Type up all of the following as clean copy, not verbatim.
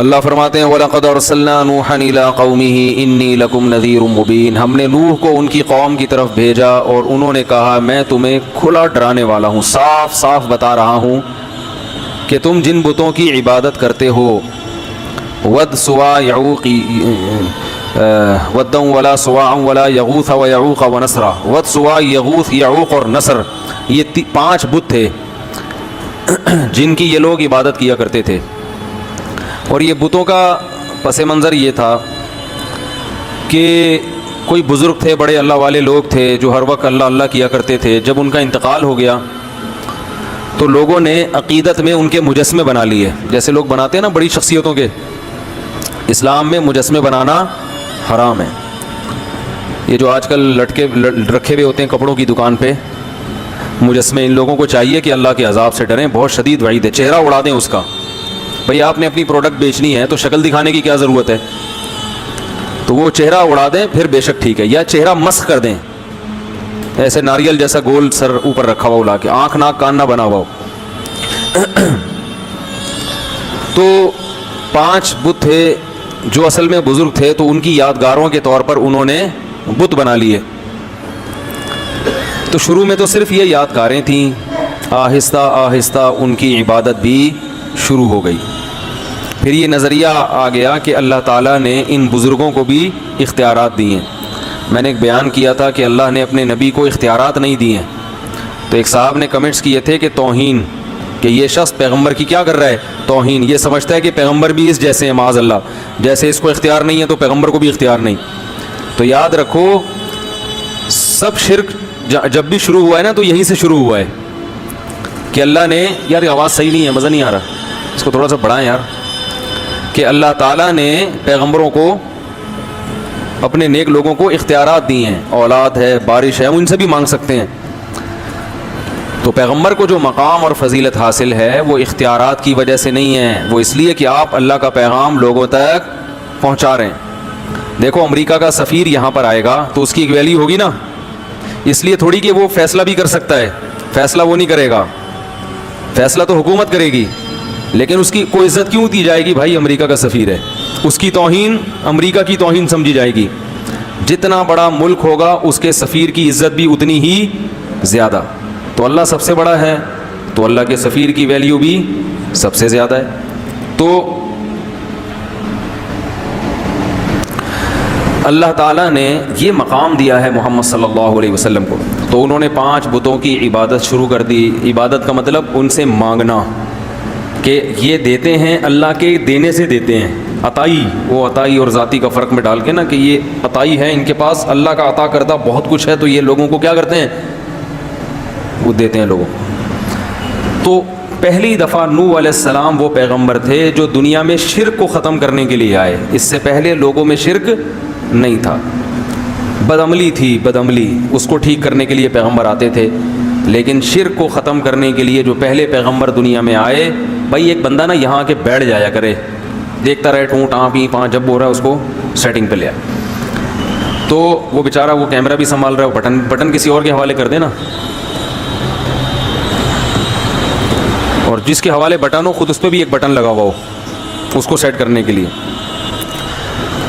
اللہ فرماتے ہیں وَلَقَدْ أَرْسَلْنَا نُوحًا إِلَىٰ قَوْمِهِ إِنِّي لَكُمْ نَذِيرٌ مُّبِينٌ، ہم نے نوح کو ان کی قوم کی طرف بھیجا اور انہوں نے کہا میں تمہیں کھلا ڈرانے والا ہوں، صاف صاف بتا رہا ہوں کہ تم جن بتوں کی عبادت کرتے ہو، ود سوا یعوق ودًا ولا سواعا ولا یغوث ویعوق ونسرا، ود سوا یغوث یعوق اور نصر، یہ 5 بت تھے جن کی یہ لوگ عبادت کیا کرتے تھے۔ اور یہ بتوں کا پس منظر یہ تھا کہ کوئی بزرگ تھے، بڑے اللہ والے لوگ تھے جو ہر وقت اللہ اللہ کیا کرتے تھے۔ جب ان کا انتقال ہو گیا تو لوگوں نے عقیدت میں ان کے مجسمے بنا لیے، جیسے لوگ بناتے ہیں نا بڑی شخصیتوں کے۔ اسلام میں مجسمے بنانا حرام ہے۔ یہ جو آج کل لٹکے رکھے ہوئے ہوتے ہیں کپڑوں کی دکان پہ مجسمے، ان لوگوں کو چاہیے کہ اللہ کے عذاب سے ڈریں، بہت شدید وعید ہے۔ چہرہ اڑا دیں اس کا، بھئی آپ نے اپنی پروڈکٹ بیچنی ہے تو شکل دکھانے کی کیا ضرورت ہے؟ تو وہ چہرہ اڑا دیں پھر بے شک ٹھیک ہے، یا چہرہ مسخ کر دیں، ایسے ناریل جیسا گول سر اوپر رکھا ہوا اڑا کے، آنکھ ناک کان نہ بنا ہوا ہو۔ تو 5 بت تھے جو اصل میں بزرگ تھے، تو ان کی یادگاروں کے طور پر انہوں نے بت بنا لیے۔ تو شروع میں تو صرف یہ یادگاریں تھیں، آہستہ آہستہ ان کی عبادت بھی شروع ہو گئی۔ پھر یہ نظریہ آ گیا کہ اللہ تعالیٰ نے ان بزرگوں کو بھی اختیارات دیے ہیں۔ میں نے ایک بیان کیا تھا کہ اللہ نے اپنے نبی کو اختیارات نہیں دیے ہیں، تو ایک صاحب نے کمنٹس کیے تھے کہ توہین، کہ یہ شخص پیغمبر کی کیا کر رہا ہے؟ توہین، یہ سمجھتا ہے کہ پیغمبر بھی اس جیسے ہیں، معاذ اللہ، جیسے اس کو اختیار نہیں ہے تو پیغمبر کو بھی اختیار نہیں۔ تو یاد رکھو سب شرک جب بھی شروع ہوا ہے نا تو یہیں سے شروع ہوا ہے کہ اللہ نے، یار آواز صحیح نہیں ہے، مزہ نہیں آ رہا، اس کو تھوڑا سا بڑھائیں یار، کہ اللہ تعالیٰ نے پیغمبروں کو، اپنے نیک لوگوں کو اختیارات دی ہیں، اولاد ہے، بارش ہے، ان سے بھی مانگ سکتے ہیں۔ تو پیغمبر کو جو مقام اور فضیلت حاصل ہے وہ اختیارات کی وجہ سے نہیں ہے، وہ اس لیے کہ آپ اللہ کا پیغام لوگوں تک پہنچا رہے ہیں۔ دیکھو امریکہ کا سفیر یہاں پر آئے گا تو اس کی ایک ویلیو ہوگی نا، اس لیے تھوڑی کہ وہ فیصلہ بھی کر سکتا ہے، فیصلہ وہ نہیں کرے گا، فیصلہ تو حکومت کرے گی، لیکن اس کی کوئی عزت کیوں دی جائے گی؟ بھائی امریکہ کا سفیر ہے، اس کی توہین امریکہ کی توہین سمجھی جائے گی۔ جتنا بڑا ملک ہوگا اس کے سفیر کی عزت بھی اتنی ہی زیادہ۔ تو اللہ سب سے بڑا ہے تو اللہ کے سفیر کی ویلیو بھی سب سے زیادہ ہے۔ تو اللہ تعالیٰ نے یہ مقام دیا ہے محمد صلی اللہ علیہ وسلم کو، تو انہوں نے 5 بتوں کی عبادت شروع کر دی۔ عبادت کا مطلب ان سے مانگنا، کہ یہ دیتے ہیں، اللہ کے دینے سے دیتے ہیں، عطائی، وہ عطائی اور ذاتی کا فرق میں ڈال کے نا، کہ یہ عطائی ہے، ان کے پاس اللہ کا عطا کردہ بہت کچھ ہے، تو یہ لوگوں کو کیا کرتے ہیں؟ وہ دیتے ہیں لوگوں کو۔ تو پہلی دفعہ نوح علیہ السلام وہ پیغمبر تھے جو دنیا میں شرک کو ختم کرنے کے لیے آئے، اس سے پہلے لوگوں میں شرک نہیں تھا، بدعملی تھی، بدعملی، اس کو ٹھیک کرنے کے لیے پیغمبر آتے تھے، لیکن شرک کو ختم کرنے کے لیے جو پہلے پیغمبر دنیا میں آئے، بھائی ایک بندہ نا یہاں کے بیٹھ جایا کرے، دیکھتا رہے ٹوں ٹاں پی پاں، جب ہو رہا ہے اس کو سیٹنگ پہ لیا، تو وہ بیچارہ وہ کیمرہ بھی سنبھال رہا ہے، بٹن کسی اور کے حوالے کر دے نا، اور جس کے حوالے بٹن ہو خود اس پہ بھی ایک بٹن لگا ہوا ہو اس کو سیٹ کرنے کے لیے۔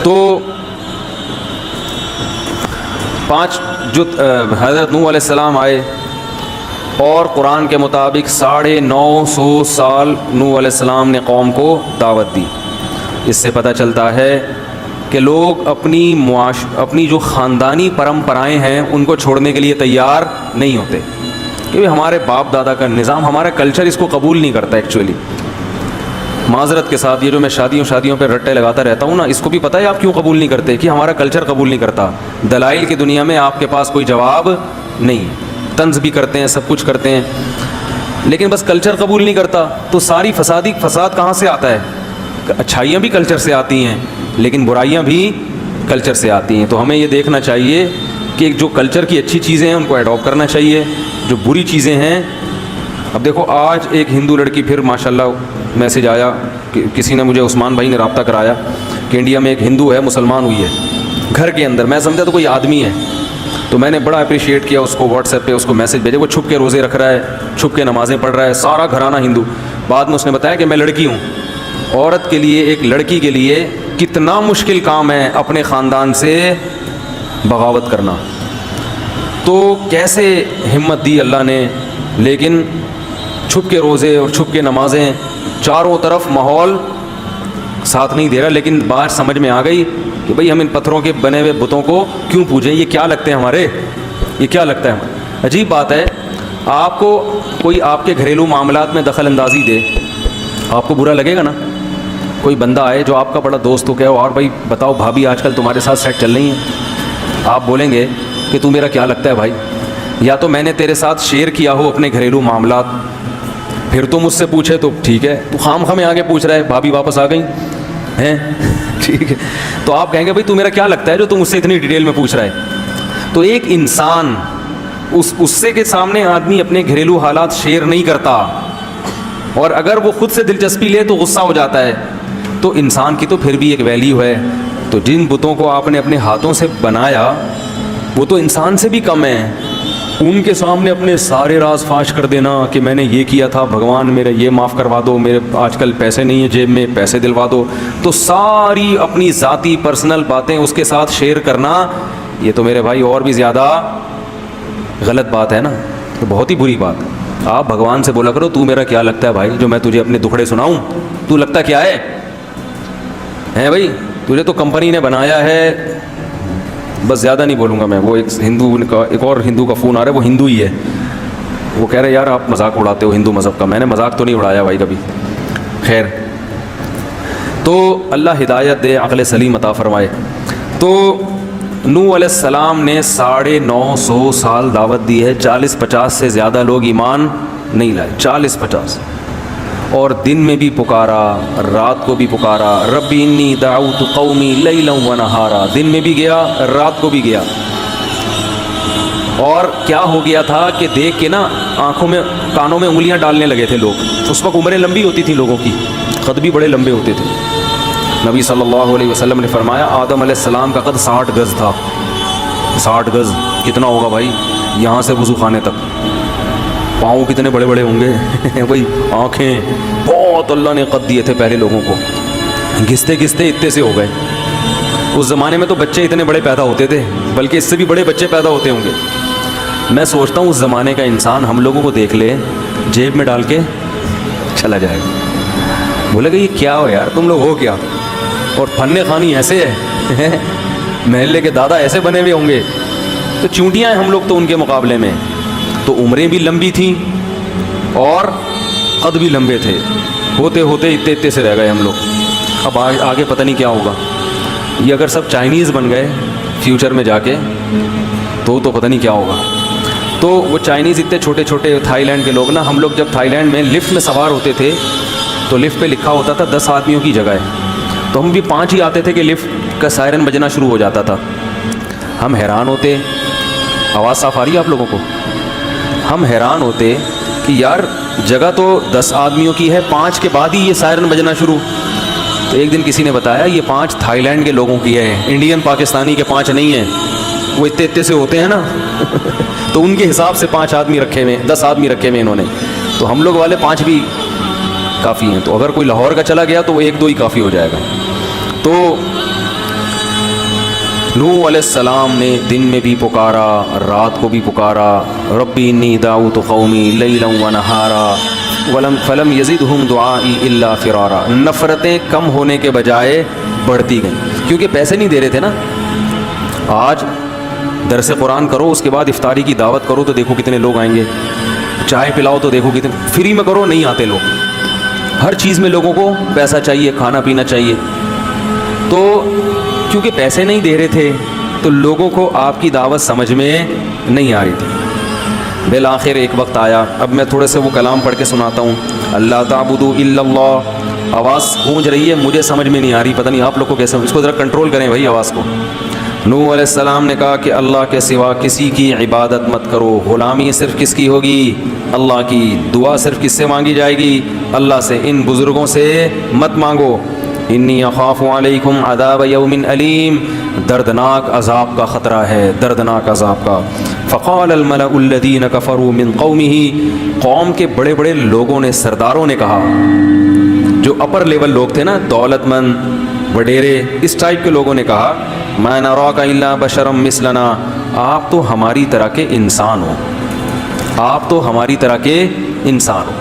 تو 5 جو حضرت نوح علیہ السلام آئے، اور قرآن کے مطابق 950 سال نوح علیہ السلام نے قوم کو دعوت دی۔ اس سے پتہ چلتا ہے کہ لوگ اپنی جو خاندانی پرمپرائیں ہیں ان کو چھوڑنے کے لیے تیار نہیں ہوتے، کیونکہ ہمارے باپ دادا کا نظام، ہمارا کلچر اس کو قبول نہیں کرتا ایکچولی۔ معذرت کے ساتھ یہ جو میں شادیوں پہ رٹے لگاتا رہتا ہوں نا، اس کو بھی پتہ ہے آپ کیوں قبول نہیں کرتے؟ کہ ہمارا کلچر قبول نہیں کرتا۔ دلائل کی دنیا میں آپ کے پاس کوئی جواب نہیں، طنز بھی کرتے ہیں، سب کچھ کرتے ہیں، لیکن بس کلچر قبول نہیں کرتا۔ تو ساری فساد کہاں سے آتا ہے؟ اچھائیاں بھی کلچر سے آتی ہیں لیکن برائیاں بھی کلچر سے آتی ہیں۔ تو ہمیں یہ دیکھنا چاہیے کہ جو کلچر کی اچھی چیزیں ہیں ان کو ایڈاپٹ کرنا چاہیے، جو بری چیزیں ہیں۔ اب دیکھو آج ایک ہندو لڑکی، پھر ماشاءاللہ میسج آیا کہ کسی نے مجھے، عثمان بھائی نے رابطہ کرایا کہ انڈیا میں ایک ہندو ہے، مسلمان ہوئی ہے گھر کے اندر، میں سمجھا تو کوئی آدمی ہے، تو میں نے بڑا اپریشیٹ کیا اس کو، واٹس ایپ پہ اس کو میسج بھیجے، وہ چھپ کے روزے رکھ رہا ہے، چھپ کے نمازیں پڑھ رہا ہے، سارا گھرانہ ہندو۔ بعد میں اس نے بتایا کہ میں لڑکی ہوں، عورت کے لیے, ایک لڑکی کے لیے کتنا مشکل کام ہے اپنے خاندان سے بغاوت کرنا. تو کیسے ہمت دی اللہ نے, لیکن چھپ کے روزے اور چھپ کے نمازیں, چاروں طرف ماحول ساتھ نہیں دے رہا, لیکن بات سمجھ میں آ گئی کہ بھئی ہم ان پتھروں کے بنے ہوئے بتوں کو کیوں پوجیں, یہ کیا لگتے ہیں ہمارے, یہ کیا لگتا ہے. عجیب بات ہے, آپ کو کوئی آپ کے گھریلو معاملات میں دخل اندازی دے, آپ کو برا لگے گا نا. کوئی بندہ آئے جو آپ کا بڑا دوست ہو, کہ اور بھائی بتاؤ بھابھی آج کل تمہارے ساتھ سیٹ چل رہی ہیں, آپ بولیں گے کہ تو میرا کیا لگتا ہے بھائی, یا تو میں نے تیرے ساتھ شیئر کیا ہو اپنے گھریلو معاملات, پھر تو مجھ سے پوچھے تو ٹھیک ہے, تو خام خامے آگے پوچھ رہا ہے بھابھی واپس آ گئی ہیں ٹھیک ہے, تو آپ کہیں گے بھائی تو میرا کیا لگتا ہے جو تم مجھ سے اتنی ڈیٹیل میں پوچھ رہا ہے. تو ایک انسان اس سے کے سامنے آدمی اپنے گھریلو حالات شیئر نہیں کرتا, اور اگر وہ خود سے دلچسپی لے تو غصہ ہو جاتا ہے. تو انسان کی تو پھر بھی ایک ویلیو ہے. تو جن بتوں کو آپ نے اپنے ہاتھوں سے بنایا وہ تو انسان سے بھی کم ہیں, ان کے سامنے اپنے سارے راز فاش کر دینا کہ میں نے یہ کیا تھا, بھگوان میرا یہ معاف کروا دو, میرے آج کل پیسے نہیں ہیں جیب میں, پیسے دلوا دو, تو ساری اپنی ذاتی پرسنل باتیں اس کے ساتھ شیئر کرنا, یہ تو میرے بھائی اور بھی زیادہ غلط بات ہے نا, تو بہت ہی بری بات. آپ بھگوان سے بولا کرو تو میرا کیا لگتا ہے بھائی, جو میں تجھے اپنے دکھڑے سناؤں, تو لگتا کیا ہے بھائی, تجھے تو کمپنی نے بنایا ہے, بس زیادہ نہیں بولوں گا میں. وہ ایک ہندو کا, ایک اور ہندو کا فون آ رہا ہے, وہ ہندو ہی ہے, وہ کہہ رہے یار آپ مذاق اڑاتے ہو ہندو مذہب کا. میں نے مذاق تو نہیں اڑایا بھائی کبھی. خیر, تو اللہ ہدایت دے, عقل سلیم عطا فرمائے. تو نوح علیہ السلام نے 950 سال دعوت دی ہے, 40-50 سے زیادہ لوگ ایمان نہیں لائے, 40-50, اور دن میں بھی پکارا, رات کو بھی پکارا, ربی انی دعوت قومی لیلا و نہارا, دن میں بھی گیا رات کو بھی گیا. اور کیا ہو گیا تھا کہ دیکھ کے نا آنکھوں میں کانوں میں انگلیاں ڈالنے لگے تھے لوگ. اس وقت عمریں لمبی ہوتی تھی لوگوں کی, قد بھی بڑے لمبے ہوتے تھے. نبی صلی اللہ علیہ وسلم نے فرمایا آدم علیہ السلام کا قد 60 گز تھا. 60 گز کتنا ہوگا بھائی, یہاں سے وضو خانے تک. پاؤں کتنے بڑے بڑے ہوں گے بھائی, آنکھیں, بہت اللہ نے قد دیے تھے پہلے لوگوں کو. گھستے گھستے اتنے سے ہو گئے. اس زمانے میں تو بچے اتنے بڑے پیدا ہوتے تھے, بلکہ اس سے بھی بڑے بچے پیدا ہوتے ہوں گے. میں سوچتا ہوں اس زمانے کا انسان ہم لوگوں کو دیکھ لے, جیب میں ڈال کے چلا جائے گا, بولے گا یہ کیا ہو یار, تم لوگ ہو کیا, اور فن خوانی ایسے ہے, محلے کے دادا ایسے بنے ہوئے ہوں گے. تو چونٹیاں ہیں ہم لوگ تو ان کے مقابلے میں. تو عمریں بھی لمبی تھیں اور قد بھی لمبے تھے, ہوتے ہوتے اتنے سے رہ گئے ہم لوگ. اب آگے پتہ نہیں کیا ہوگا. یہ اگر سب چائنیز بن گئے فیوچر میں جا کے تو پتہ نہیں کیا ہوگا. تو وہ چائنیز اتنے چھوٹے چھوٹے, تھائی لینڈ کے لوگ نا, ہم لوگ جب تھائی لینڈ میں لفٹ میں سوار ہوتے تھے تو لفٹ پہ لکھا ہوتا تھا 10 آدمیوں کی جگہ ہے, تو ہم بھی 5 ہی آتے تھے کہ لفٹ کا سائرن بجنا شروع ہو جاتا تھا. ہم حیران ہوتے, آواز صاف آ رہی ہے آپ لوگوں کو, ہم حیران ہوتے کہ یار جگہ تو 10 آدمیوں کی ہے, 5 کے بعد ہی یہ سائرن بجنا شروع. تو ایک دن کسی نے بتایا یہ 5 تھائی لینڈ کے لوگوں کی ہے, انڈین پاکستانی کے 5 نہیں ہیں, وہ اتنے سے ہوتے ہیں نا تو ان کے حساب سے 5 آدمی رکھے ہوئے, 10 آدمی رکھے ہوئے انہوں نے. تو ہم لوگ والے 5 بھی کافی ہیں. تو اگر کوئی لاہور کا چلا گیا تو وہ 1-2 ہی کافی ہو جائے گا. تو نوح علیہ السلام نے دن میں بھی پکارا, رات کو بھی پکارا, ربی انی دعوت قومی لیلا و نہارا فلم یزدہم دعائی الا فرارا. نفرتیں کم ہونے کے بجائے بڑھتی گئیں, کیونکہ پیسے نہیں دے رہے تھے نا. آج درس قرآن کرو, اس کے بعد افطاری کی دعوت کرو تو دیکھو کتنے لوگ آئیں گے. چائے پلاؤ تو دیکھو کتنے, فری میں کرو نہیں آتے لوگ. ہر چیز میں لوگوں کو پیسہ چاہیے, کھانا پینا چاہیے. تو کیونکہ پیسے نہیں دے رہے تھے تو لوگوں کو آپ کی دعوت سمجھ میں نہیں آ رہی تھی. بالآخر ایک وقت آیا, اب میں تھوڑے سے وہ کلام پڑھ کے سناتا ہوں. اللہ تعبدوا الا اللہ, آواز گونج رہی ہے, مجھے سمجھ میں نہیں آ رہی, پتہ نہیں آپ لوگ کو کیسے, اس کو ذرا کنٹرول کریں بھائی آواز کو. نوح علیہ السلام نے کہا کہ اللہ کے سوا کسی کی عبادت مت کرو, غلامی صرف کس کی ہوگی, اللہ کی. دعا صرف کس سے مانگی جائے گی, اللہ سے. ان بزرگوں سے مت مانگو. انی اخاف علیکم عذاب یوم علیم, دردناک عذاب کا خطرہ ہے, دردناک عذاب کا. فقال الملأ الذین کفروا من قومہ, قوم کے بڑے بڑے لوگوں نے, سرداروں نے کہا, جو اپر لیول لوگ تھے نا, دولت مند وڈیرے, اس ٹائپ کے لوگوں نے کہا ما نراک الا بشرا مثلنا, آپ تو ہماری طرح کے انسان ہو, آپ تو ہماری طرح کے انسان ہو.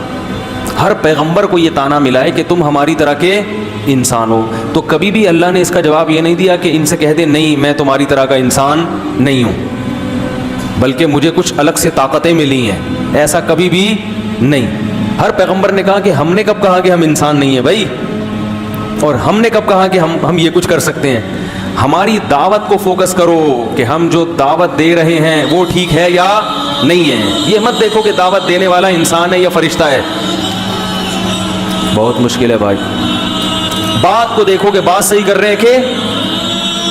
ہر پیغمبر کو یہ طعنہ ملا ہے کہ تم ہماری طرح کے انسان ہو. تو کبھی بھی اللہ نے اس کا جواب یہ نہیں دیا کہ ان سے کہہ دے نہیں میں تمہاری طرح کا انسان نہیں ہوں, بلکہ مجھے کچھ الگ سے طاقتیں ملی ہیں, ایسا کبھی بھی نہیں. ہر پیغمبر نے کہا کہ ہم نے کب کہا کہ ہم انسان نہیں ہیں بھائی, اور ہم نے کب کہا کہ ہم یہ کچھ کر سکتے ہیں. ہماری دعوت کو فوکس کرو کہ ہم جو دعوت دے رہے ہیں وہ ٹھیک ہے یا نہیں ہے. یہ مت دیکھو کہ دعوت دینے والا انسان ہے یا فرشتہ ہے, بہت مشکل ہے بھائی. بات کو دیکھو کہ بات صحیح کر رہے ہیں کہ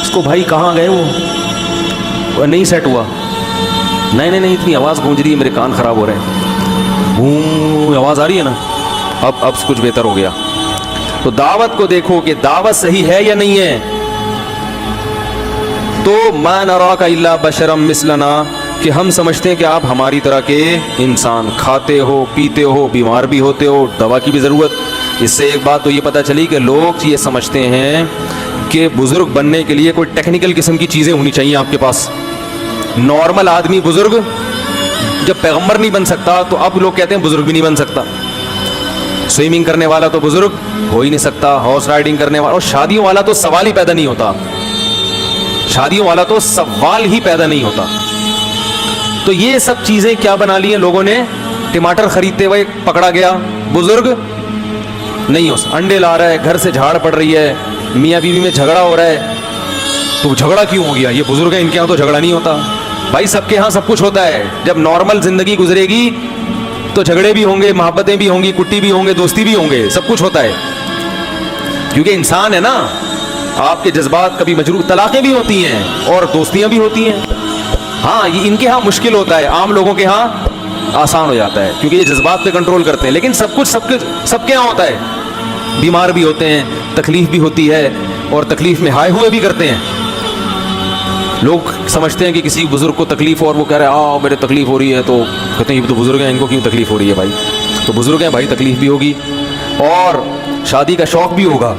اس کو بھائی کہاں گئے وہ نہیں سیٹ ہوا, نہیں اتنی آواز گونج رہی ہے میرے کان خراب ہو رہے ہیں, آواز آ رہی ہے نا, اب کچھ بہتر ہو گیا. تو دعوت کو دیکھو کہ دعوت صحیح ہے یا نہیں ہے. تو ما نراک الا بشرا مثلنا, کہ ہم سمجھتے ہیں کہ آپ ہماری طرح کے انسان, کھاتے ہو پیتے ہو بیمار بھی ہوتے ہو, دوا کی بھی ضرورت. اس سے ایک بات تو یہ پتہ چلی کہ لوگ یہ سمجھتے ہیں کہ بزرگ بننے کے لیے کوئی ٹیکنیکل قسم کی چیزیں ہونی چاہیے آپ کے پاس. نارمل آدمی بزرگ جب پیغمبر نہیں بن سکتا تو اب لوگ کہتے ہیں بزرگ بھی نہیں بن سکتا. سوئمنگ کرنے والا تو بزرگ ہو ہی نہیں سکتا, ہارس رائڈنگ کرنے والا, اور شادیوں والا تو سوال ہی پیدا نہیں ہوتا, شادیوں والا تو سوال ہی پیدا نہیں ہوتا. تو یہ سب چیزیں کیا بنا لی ہیں لوگوں نے, ٹماٹر خریدتے ہوئے پکڑا گیا بزرگ نہیں ہو, انڈے لا رہا ہے, گھر سے جھاڑ پڑ رہی ہے, میاں بیوی میں جھگڑا ہو رہا ہے, تو جھگڑا کیوں ہو گیا, یہ بزرگ ہے ان کے یہاں تو جھگڑا نہیں ہوتا. بھائی سب کے ہاں سب کچھ ہوتا ہے, جب نارمل زندگی گزرے گی تو جھگڑے بھی ہوں گے, محبتیں بھی ہوں گی, کٹی بھی ہوں گے, دوستی بھی ہوں گے, سب کچھ ہوتا ہے, کیونکہ انسان ہے نا. آپ کے جذبات کبھی مجروح, طلاقیں بھی ہوتی ہیں اور دوستیاں بھی ہوتی ہیں. ہاں یہ ان کے ہاں مشکل ہوتا ہے, عام لوگوں کے ہاں آسان ہو جاتا ہے کیونکہ یہ جذبات پہ کنٹرول کرتے ہیں. لیکن سب کچھ سب کے ہاں ہوتا ہے, بیمار بھی ہوتے ہیں, تکلیف بھی ہوتی ہے, اور تکلیف میں ہائے ہوئے بھی کرتے ہیں. لوگ سمجھتے ہیں کہ کسی بزرگ کو تکلیف ہو اور وہ کہہ رہے ہیں آؤ میرے تکلیف ہو رہی ہے, تو کہتے ہیں یہ تو بزرگ ہیں, ان کو کیوں تکلیف ہو رہی ہے. بھائی تو بزرگ ہیں بھائی, تکلیف بھی ہوگی, اور شادی کا شوق بھی ہوگا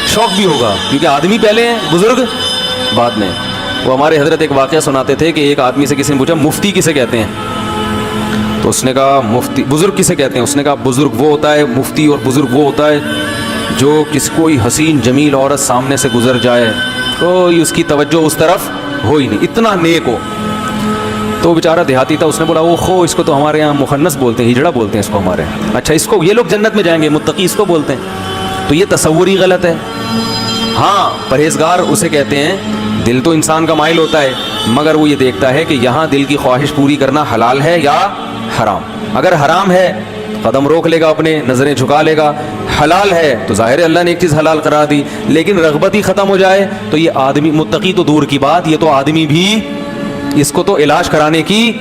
شوق بھی ہوگا, کیونکہ آدمی پہلے ہیں, بزرگ بعد میں. وہ ہمارے حضرت ایک واقعہ سناتے تھے کہ ایک آدمی سے کسی نے پوچھا مفتی کسے کہتے ہیں, تو اس نے کہا مفتی. بزرگ کسے کہتے ہیں, اس نے کہا بزرگ وہ ہوتا ہے, مفتی اور بزرگ وہ ہوتا ہے جو کوئی حسین جمیل عورت سامنے سے گزر جائے, کوئی اس کی توجہ اس طرف ہو ہی نہیں, اتنا نیک ہو. تو وہ بیچارہ دیہاتی تھا, اس نے بولا وہ خو اس کو تو ہمارے یہاں مخنث بولتے ہیں, ہجڑا بولتے ہیں اس کو ہمارے یہاں. اچھا اس کو یہ لوگ جنت میں جائیں گے, متقی اس کو بولتے ہیں. تو یہ تصور ہی غلط ہے. ہاں پرہیزگار اسے کہتے ہیں, دل تو انسان کا مائل ہوتا ہے, مگر وہ یہ دیکھتا ہے کہ یہاں دل کی خواہش پوری کرنا حلال ہے یا حرام. اگر حرام ہے قدم روک لے گا, اپنے نظریں جھکا لے گا. حلال ہے تو ظاہر ہے اللہ نے ایک چیز حلال کرا دی, لیکن رغبت ہی ختم ہو جائے تو یہ آدمی, متقی تو دور کی بات, یہ تو آدمی بھی, اس کو تو علاج کرانے کی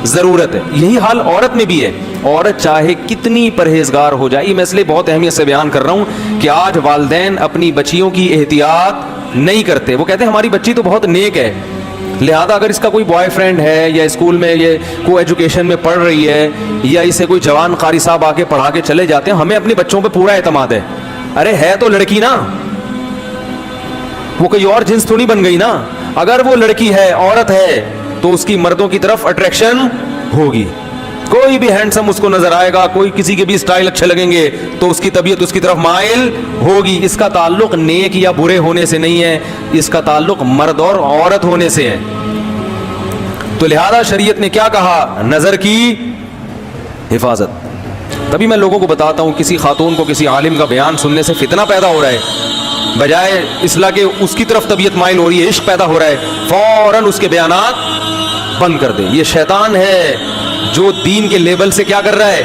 ضرورت ہے. یہی حال عورت میں بھی ہے. عورت چاہے کتنی پرہیزگار ہو جائے, میں اس لیے بہت اہمیت سے بیان کر رہا ہوں کہ آج والدین اپنی بچیوں کی احتیاط نہیں کرتے. وہ کہتے ہیں ہماری بچی تو بہت نیک ہے, لہذا اگر اس کا کوئی بوائے فرینڈ ہے یا اسکول میں یہ کو ایجوکیشن میں پڑھ رہی ہے یا اسے کوئی جوان قاری صاحب آ کے پڑھا کے چلے جاتے ہیں, ہمیں اپنے بچوں پہ پورا اعتماد ہے. ارے ہے تو لڑکی نا, وہ کوئی اور جنس تھوڑی بن گئی نا. اگر وہ لڑکی ہے, عورت ہے, تو اس کی مردوں کی طرف اٹریکشن ہوگی. کوئی بھی ہینڈسم اس کو نظر آئے گا, کوئی کسی کے بھی اسٹائل اچھے لگیں گے تو اس کی طبیعت اس کی طرف مائل ہوگی. اس کا تعلق نیک یا برے ہونے سے نہیں ہے, اس کا تعلق مرد اور عورت ہونے سے ہے. تو لہذا شریعت نے کیا کہا, نظر کی حفاظت. تبھی میں لوگوں کو بتاتا ہوں, کسی خاتون کو کسی عالم کا بیان سننے سے فتنہ پیدا ہو رہا ہے, بجائے اصلاح کے اس کی طرف طبیعت مائل ہو رہی ہے, عشق پیدا ہو رہا ہے, فوراً اس کے بیانات بند کر دے. یہ شیطان ہے جو دین کے لیبل سے کیا کر رہا ہے,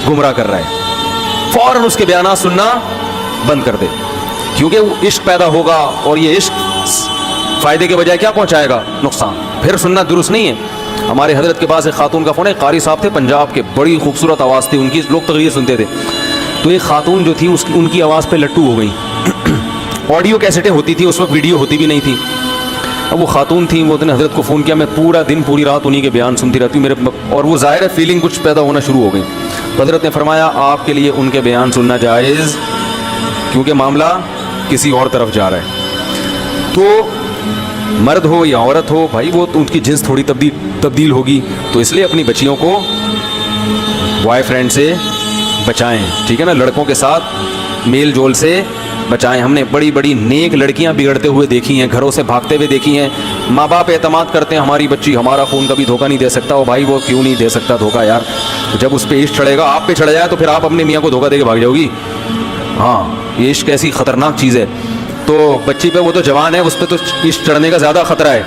گمراہ کر رہا ہے. فوراً اس کے بیانات سننا بند کر دے, کیونکہ وہ عشق پیدا ہوگا اور یہ عشق فائدے کے بجائے کیا پہنچائے گا, نقصان. پھر سننا درست نہیں ہے. ہمارے حضرت کے پاس ایک خاتون کا فون ہے, قاری صاحب تھے پنجاب کے, بڑی خوبصورت آواز تھی ان کی, لوگ تقریر سنتے تھے. تو ایک خاتون جو تھی ان کی آواز پہ لٹو ہو گئی. آڈیو کیسٹیں ہوتی تھی اس وقت, ویڈیو ہوتی بھی نہیں تھی. اب وہ خاتون تھیں, وہ نے حضرت کو فون کیا, میں پورا دن پوری رات انہیں کے بیان سنتی رہتی ہوں میرے, اور وہ ظاہر ہے فیلنگ کچھ پیدا ہونا شروع ہو گئی. تو حضرت نے فرمایا آپ کے لیے ان کے بیان سننا جائز, کیونکہ معاملہ کسی اور طرف جا رہا ہے. تو مرد ہو یا عورت ہو بھائی, وہ ان کی جنس تھوڑی تبدیل ہوگی, تو اس لیے اپنی بچیوں کو بوائے فرینڈ سے بچائیں, ٹھیک ہے نا, لڑکوں کے ساتھ میل جول سے بچائیں. ہم نے بڑی بڑی نیک لڑکیاں بگڑتے ہوئے دیکھی ہیں, گھروں سے بھاگتے ہوئے دیکھی ہیں. ماں باپ اعتماد کرتے ہیں ہماری بچی ہمارا خون کبھی دھوکہ نہیں دے سکتا. وہ بھائی وہ کیوں نہیں دے سکتا دھوکہ یار, جب اس پہ عشق چڑھے گا, آپ پہ چڑھ جائے تو پھر آپ اپنے میاں کو دھوکہ دے کے بھاگ جاؤ گی. ہاں یہ عشق ایسی خطرناک چیز ہے. تو بچی پہ, وہ تو جوان ہے, اس پہ تو عشق چڑھنے کا زیادہ خطرہ ہے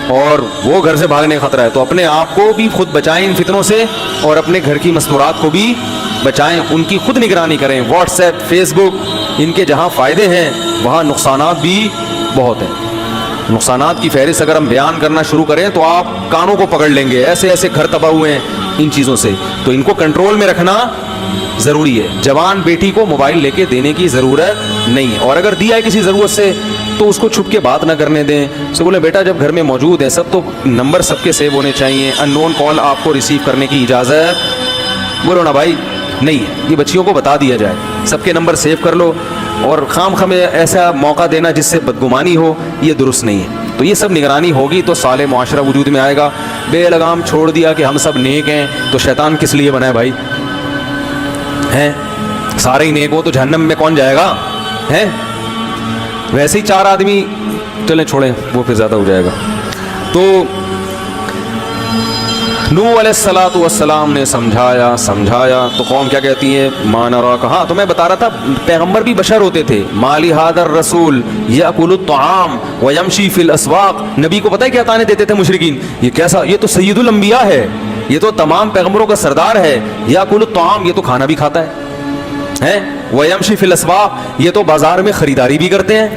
اور وہ گھر سے بھاگنے کا خطرہ ہے. تو اپنے آپ کو بھی خود بچائیں ان فتنوں سے, اور اپنے گھر کی مستورات کو بھی بچائیں, ان کی خود نگرانی کریں. واٹس ایپ, فیس بک, ان کے جہاں فائدے ہیں وہاں نقصانات بھی بہت ہیں. نقصانات کی فہرست اگر ہم بیان کرنا شروع کریں تو آپ کانوں کو پکڑ لیں گے. ایسے ایسے گھر تباہ ہوئے ہیں ان چیزوں سے, تو ان کو کنٹرول میں رکھنا ضروری ہے. جوان بیٹی کو موبائل لے کے دینے کی ضرورت نہیں ہے, اور اگر دیا ہے کسی ضرورت سے تو اس کو چھپ کے بات نہ کرنے دیں. سے بولے بیٹا جب گھر میں موجود ہے سب, تو نمبر سب کے سیو ہونے چاہیے. ان نون کال آپ کو ریسیو کرنے کی اجازت, بولو نا بھائی, نہیں ہے. یہ بچیوں کو بتا دیا جائے, سب کے نمبر سیو کر لو, اور خام خامے ایسا موقع دینا جس سے بدگمانی ہو, یہ درست نہیں ہے. تو یہ سب نگرانی ہوگی تو صالح معاشرہ وجود میں آئے گا. بے لگام چھوڑ دیا کہ ہم سب نیک ہیں, تو شیطان کس لیے بنا ہے بھائی, ہیں سارے ہی نیک ہو تو جہنم میں کون جائے گا, ہیں ویسے ہی 4 آدمی, چلیں چھوڑیں وہ پھر زیادہ ہو جائے گا. تو نوح علیہ الصلوۃ والسلام نے سمجھایا تو قوم کیا کہتی ہے, ما نراک. ہاں تو میں بتا رہا تھا پیغمبر بھی بشر ہوتے تھے. مالی ھذا الرسول یاکل الطعام ویمشی فی الاسواق. نبی کو پتہ ہے کیا تانے دیتے تھے مشرکین, یہ کیسا, یہ تو سید الانبیاء ہے, یہ تو تمام پیغمبروں کا سردار ہے. یاکل الطعام, یہ تو کھانا بھی کھاتا ہے, ویمشی فی الاسواق, یہ تو بازار میں خریداری بھی کرتے ہیں.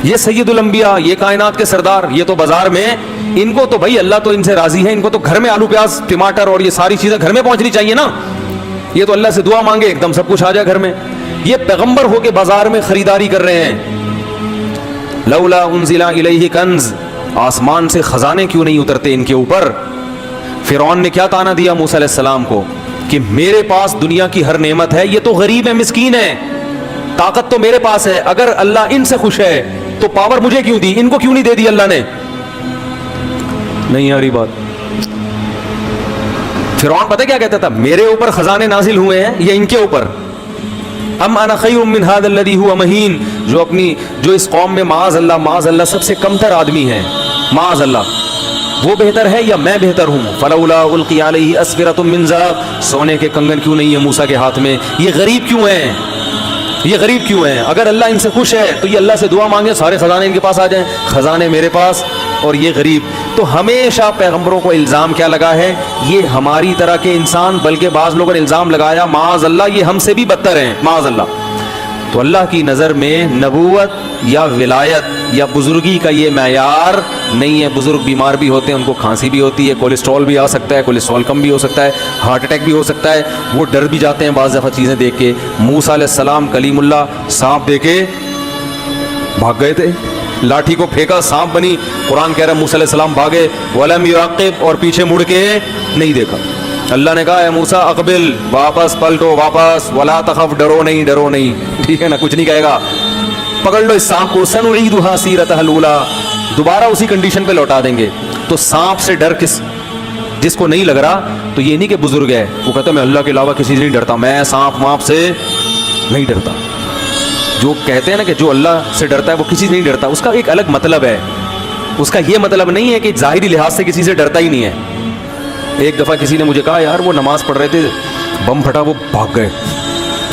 یہ سید الانبیاء, یہ کائنات کے سردار, یہ تو بازار میں, ان کو تو بھائی اللہ تو ان سے راضی ہے, ان کو تو گھر میں آلو پیاز ٹماٹر اور یہ ساری چیزیں گھر میں پہنچنی چاہیے نا. یہ تو اللہ سے دعا مانگے ایک دم سب کچھ آ جائے گھر میں. یہ پیغمبر ہو کے بازار میں خریداری کر رہے ہیں. لولا انزل الیہ کنز, آسمان سے خزانے کیوں نہیں اترتے ان کے اوپر. فرعون نے کیا تانا دیا موسیٰ علیہ السلام کو کہ میرے پاس دنیا کی ہر نعمت ہے, یہ تو غریب ہے, مسکین ہے, طاقت تو میرے پاس ہے, اگر اللہ ان سے خوش ہے تو پاور مجھے کیوں دی, ان کو کیوں نہیں دے دی اللہ نے. نہیں آ رہی بات. فرعون پتہ کیا کہتا تھا, میرے اوپر خزانے نازل ہوئے ہیں یا ان کے اوپر. ام انا خیر من ھذا الذی ھو مہین, جو اس قوم میں معاذ اللہ سب سے کمتر آدمی ہے, معاذ اللہ, وہ بہتر ہے یا میں بہتر ہوں. فلولا القی علیہ اسورۃ من ذهب, سونے کے کنگن کیوں نہیں ہے موسیٰ کے ہاتھ میں. یہ غریب کیوں ہیں, یہ غریب کیوں ہیں. اگر اللہ ان سے خوش ہے تو یہ اللہ سے دعا مانگے سارے خزانے ان کے پاس آ جائیں, خزانے میرے پاس اور یہ غریب. تو ہمیشہ پیغمبروں کو الزام کیا لگا ہے, یہ ہماری طرح کے انسان, بلکہ بعض لوگوں نے الزام لگایا معاذ اللہ یہ ہم سے بھی بدتر ہیں, معاذ اللہ. تو اللہ کی نظر میں نبوت یا ولایت یا بزرگی کا یہ معیار نہیں ہے. بزرگ بیمار بھی ہوتے ہیں, ان کو کھانسی بھی ہوتی ہے, کولیسٹرول بھی آ سکتا ہے, کولیسٹرول کم بھی ہو سکتا ہے, ہارٹ اٹیک بھی ہو سکتا ہے, وہ ڈر بھی جاتے ہیں بعض دفعہ چیزیں دیکھ کے. موسیٰ علیہ السلام کلیم اللہ سانپ دے کے بھاگ گئے تھے, لاٹھی کو پھینکا سانپ بنی. قرآن کہہ رہا ہے موسیٰ علیہ السلام بھاگے, ولم یعقب, اور پیچھے مڑ کے نہیں دیکھا. اللہ نے کہا اے موسیٰ اقبل, واپس پلٹو, واپس, ولا تخف, ڈرو نہیں, ٹھیک ہے نا, کچھ نہیں کہے گا, پکڑ لو اس سانپ کو, سنعیدھا سیرتھا الاولیٰ, دوبارہ اسی کنڈیشن پہ لوٹا دیں گے. تو سانپ سے ڈر جس کو نہیں لگ رہا, تو یہ نہیں کہ بزرگ ہے, وہ کہتا ہے میں اللہ کے علاوہ کسی سے نہیں ڈرتا, میں سانپ وانپ سے نہیں ڈرتا. جو کہتے ہیں نا کہ جو اللہ سے ڈرتا ہے وہ کسی سے نہیں ڈرتا, اس کا ایک الگ مطلب ہے. اس کا یہ مطلب نہیں ہے کہ ظاہری لحاظ سے کسی سے ڈرتا ہی نہیں ہے. ایک دفعہ کسی نے مجھے کہا یار وہ نماز پڑھ رہے تھے, بم پھٹا, وہ بھاگ گئے.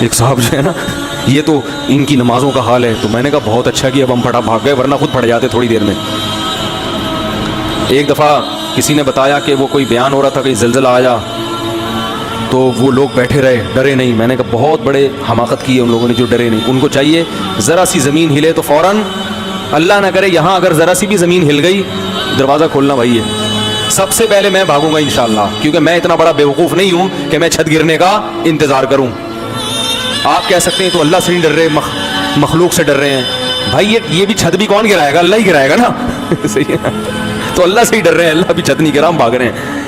ایک صاحب جو ہے نا, یہ تو ان کی نمازوں کا حال ہے. تو میں نے کہا بہت اچھا کیا بم پھٹا, بھاگ گئے, ورنہ خود پھٹ جاتے تھوڑی دیر میں. ایک دفعہ کسی نے بتایا کہ وہ کوئی بیان ہو رہا تھا کہ زلزلہ آیا, تو وہ لوگ بیٹھے رہے, ڈرے نہیں. میں نے کہا بہت بڑے حماقت کی ہے ان لوگوں نے جو ڈرے نہیں. ان کو چاہیے ذرا سی زمین ہلے تو فوراً, اللہ نہ کرے یہاں اگر ذرا سی بھی زمین ہل گئی, دروازہ کھولنا بھائی ہے. سب سے پہلے میں بھاگوں گا انشاءاللہ, کیونکہ میں اتنا بڑا بیوقوف نہیں ہوں کہ میں چھت گرنے کا انتظار کروں. آپ کہہ سکتے ہیں تو اللہ سے نہیں ڈر رہے, مخلوق سے ڈر رہے ہیں. بھائی یہ بھی چھت بھی کون گرائے گا, اللہ ہی گرائے گا نا. صحیح ہے نا؟ تو اللہ سے ہی ڈر رہے ہیں, اللہ بھی چھت نہیں گرا, ہم بھاگ رہے ہیں.